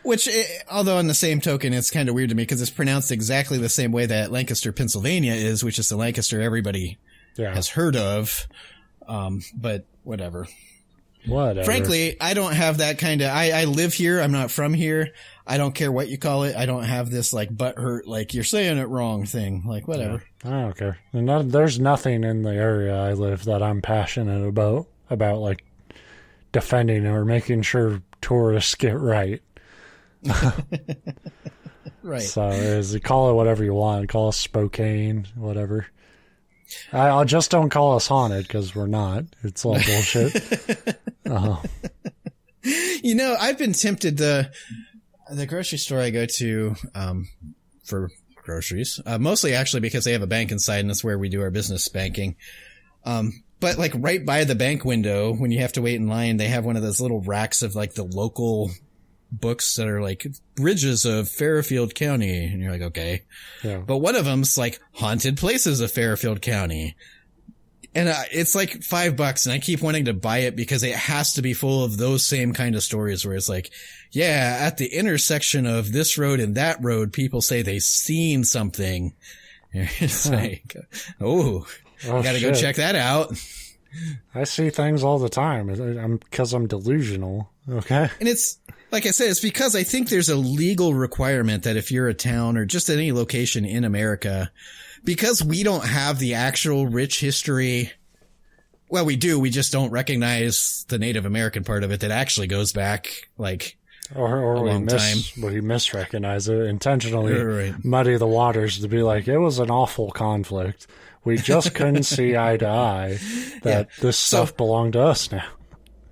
Which, although on the same token, it's kind of weird to me because it's pronounced exactly the same way that Lancaster, Pennsylvania is, which is the Lancaster everybody has heard of. But whatever. Frankly, I don't have that kind of, I live here. I'm not from here. I don't care what you call it. I don't have this like butthurt, like you're saying it wrong thing. Like whatever. Yeah, I don't care. And there's nothing in the area I live that I'm passionate about like defending or making sure tourists get right. Right. So you call it whatever you want. Call us Spokane, whatever. I'll just don't call us haunted because we're not. It's all bullshit. You know, I've been tempted. The grocery store I go to for groceries, mostly actually because they have a bank inside and that's where we do our business banking. But like right by the bank window, when you have to wait in line, they have one of those little racks of like the local books that are like Bridges of Fairfield County. And you're like, okay. Yeah. But one of them's like Haunted Places of Fairfield County. And it's like $5 and I keep wanting to buy it because it has to be full of those same kind of stories where it's like, yeah, at the intersection of this road and that road, people say they've seen something. It's like, oh, gotta go check that out. I see things all the time. Because I'm delusional. Okay. And it's, like I said, it's because I think there's a legal requirement that if you're a town or just any location in America, because we don't have the actual rich history. Well, we do. We just don't recognize the Native American part of it that actually goes back like or a long time. We misrecognize it intentionally, Right. muddy the waters to be like, it was an awful conflict. We just couldn't see eye to eye that this stuff belonged to us now.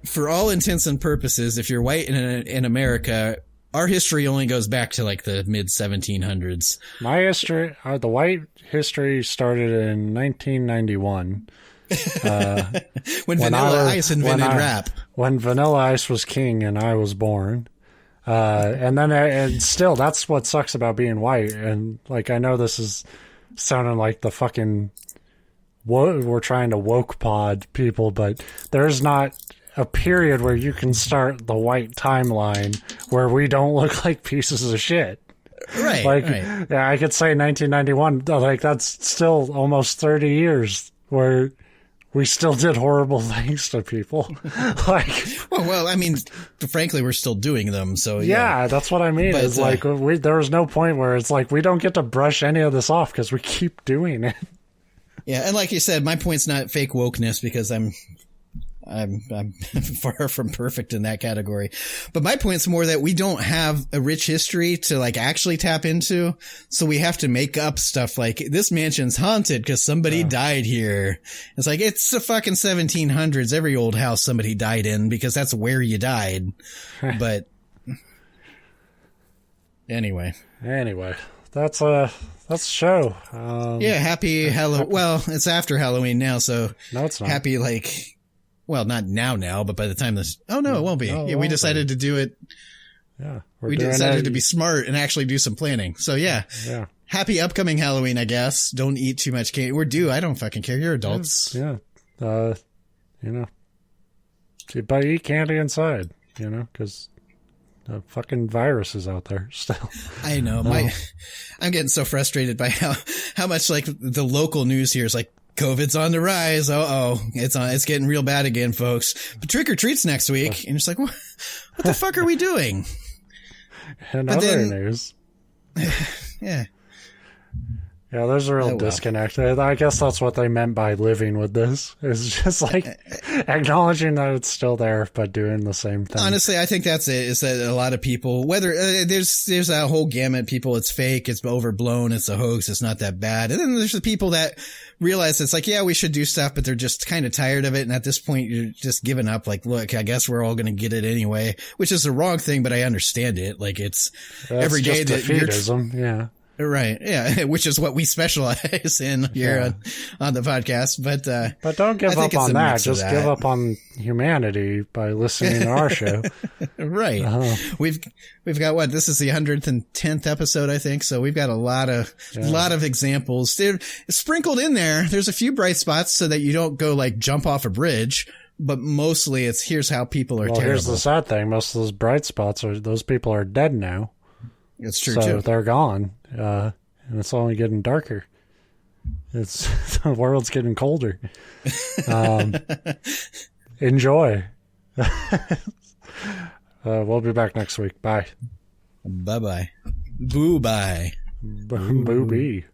For all intents and purposes, if you're white in America, our history only goes back to like the mid 1700s. My history, the white history started in 1991. When Vanilla Ice invented rap. When Vanilla Ice was king and I was born. And still, that's what sucks about being white. And like, I know this is sounding like the fucking, we're trying to woke pod people, but there's not a period where you can start the white timeline where we don't look like pieces of shit. Right. Like, right. yeah, I could say 1991, like that's still almost 30 years where we still did horrible things to people. Like, well, I mean, frankly, we're still doing them. So yeah, that's what I mean. But, it's like there was no point where it's like we don't get to brush any of this off because we keep doing it. Yeah, and like you said, my point's not fake wokeness because I'm far from perfect in that category. But my point's more that we don't have a rich history to like actually tap into. So we have to make up stuff like this mansion's haunted because somebody died here. It's like, it's the fucking 1700s. Every old house somebody died in because that's where you died. But anyway, that's the show. Yeah. Happy Halloween. Well, it's after Halloween now. So no, it's not. Happy well, not now, but by the time this... Oh, no, it won't be. We decided to do it. Yeah. We decided to be smart and actually do some planning. So, yeah. Happy upcoming Halloween, I guess. Don't eat too much candy. We're due. I don't fucking care. You're adults. Yeah. But eat candy inside, because the fucking virus is out there still. I know. I'm getting so frustrated by how much, like, the local news here is like, COVID's on the rise. It's getting real bad again, folks. But trick or treat's next week. And it's like, what the fuck are we doing? And other news. Yeah. Yeah, there's a real disconnect. I guess that's what they meant by living with this. It's just like acknowledging that it's still there, but doing the same thing. Honestly, I think that's it. Is that a lot of people, whether there's that whole gamut, people, it's fake, it's overblown, it's a hoax, it's not that bad. And then there's the people that realize it's like, yeah, we should do stuff, but they're just kind of tired of it. And at this point, you're just giving up. Like, look, I guess we're all going to get it anyway, which is the wrong thing, but I understand it. Like, it's that's every day that defeatism, yeah. Right. Yeah. Which is what we specialize in here on the podcast. But don't give up on that. Just give up on humanity by listening to our show. Right. We've got what? This is the 110th episode, I think. So we've got a lot of examples. They're sprinkled in there. There's a few bright spots so that you don't go like jump off a bridge. But mostly it's here's how people are terrible. Here's the sad thing. Most of those bright spots those people are dead now. It's true, so too. They're gone. And it's only getting darker. The world's getting colder. Enjoy. We'll be back next week. Bye. Bye-bye. Boo-bye. Boo-bee.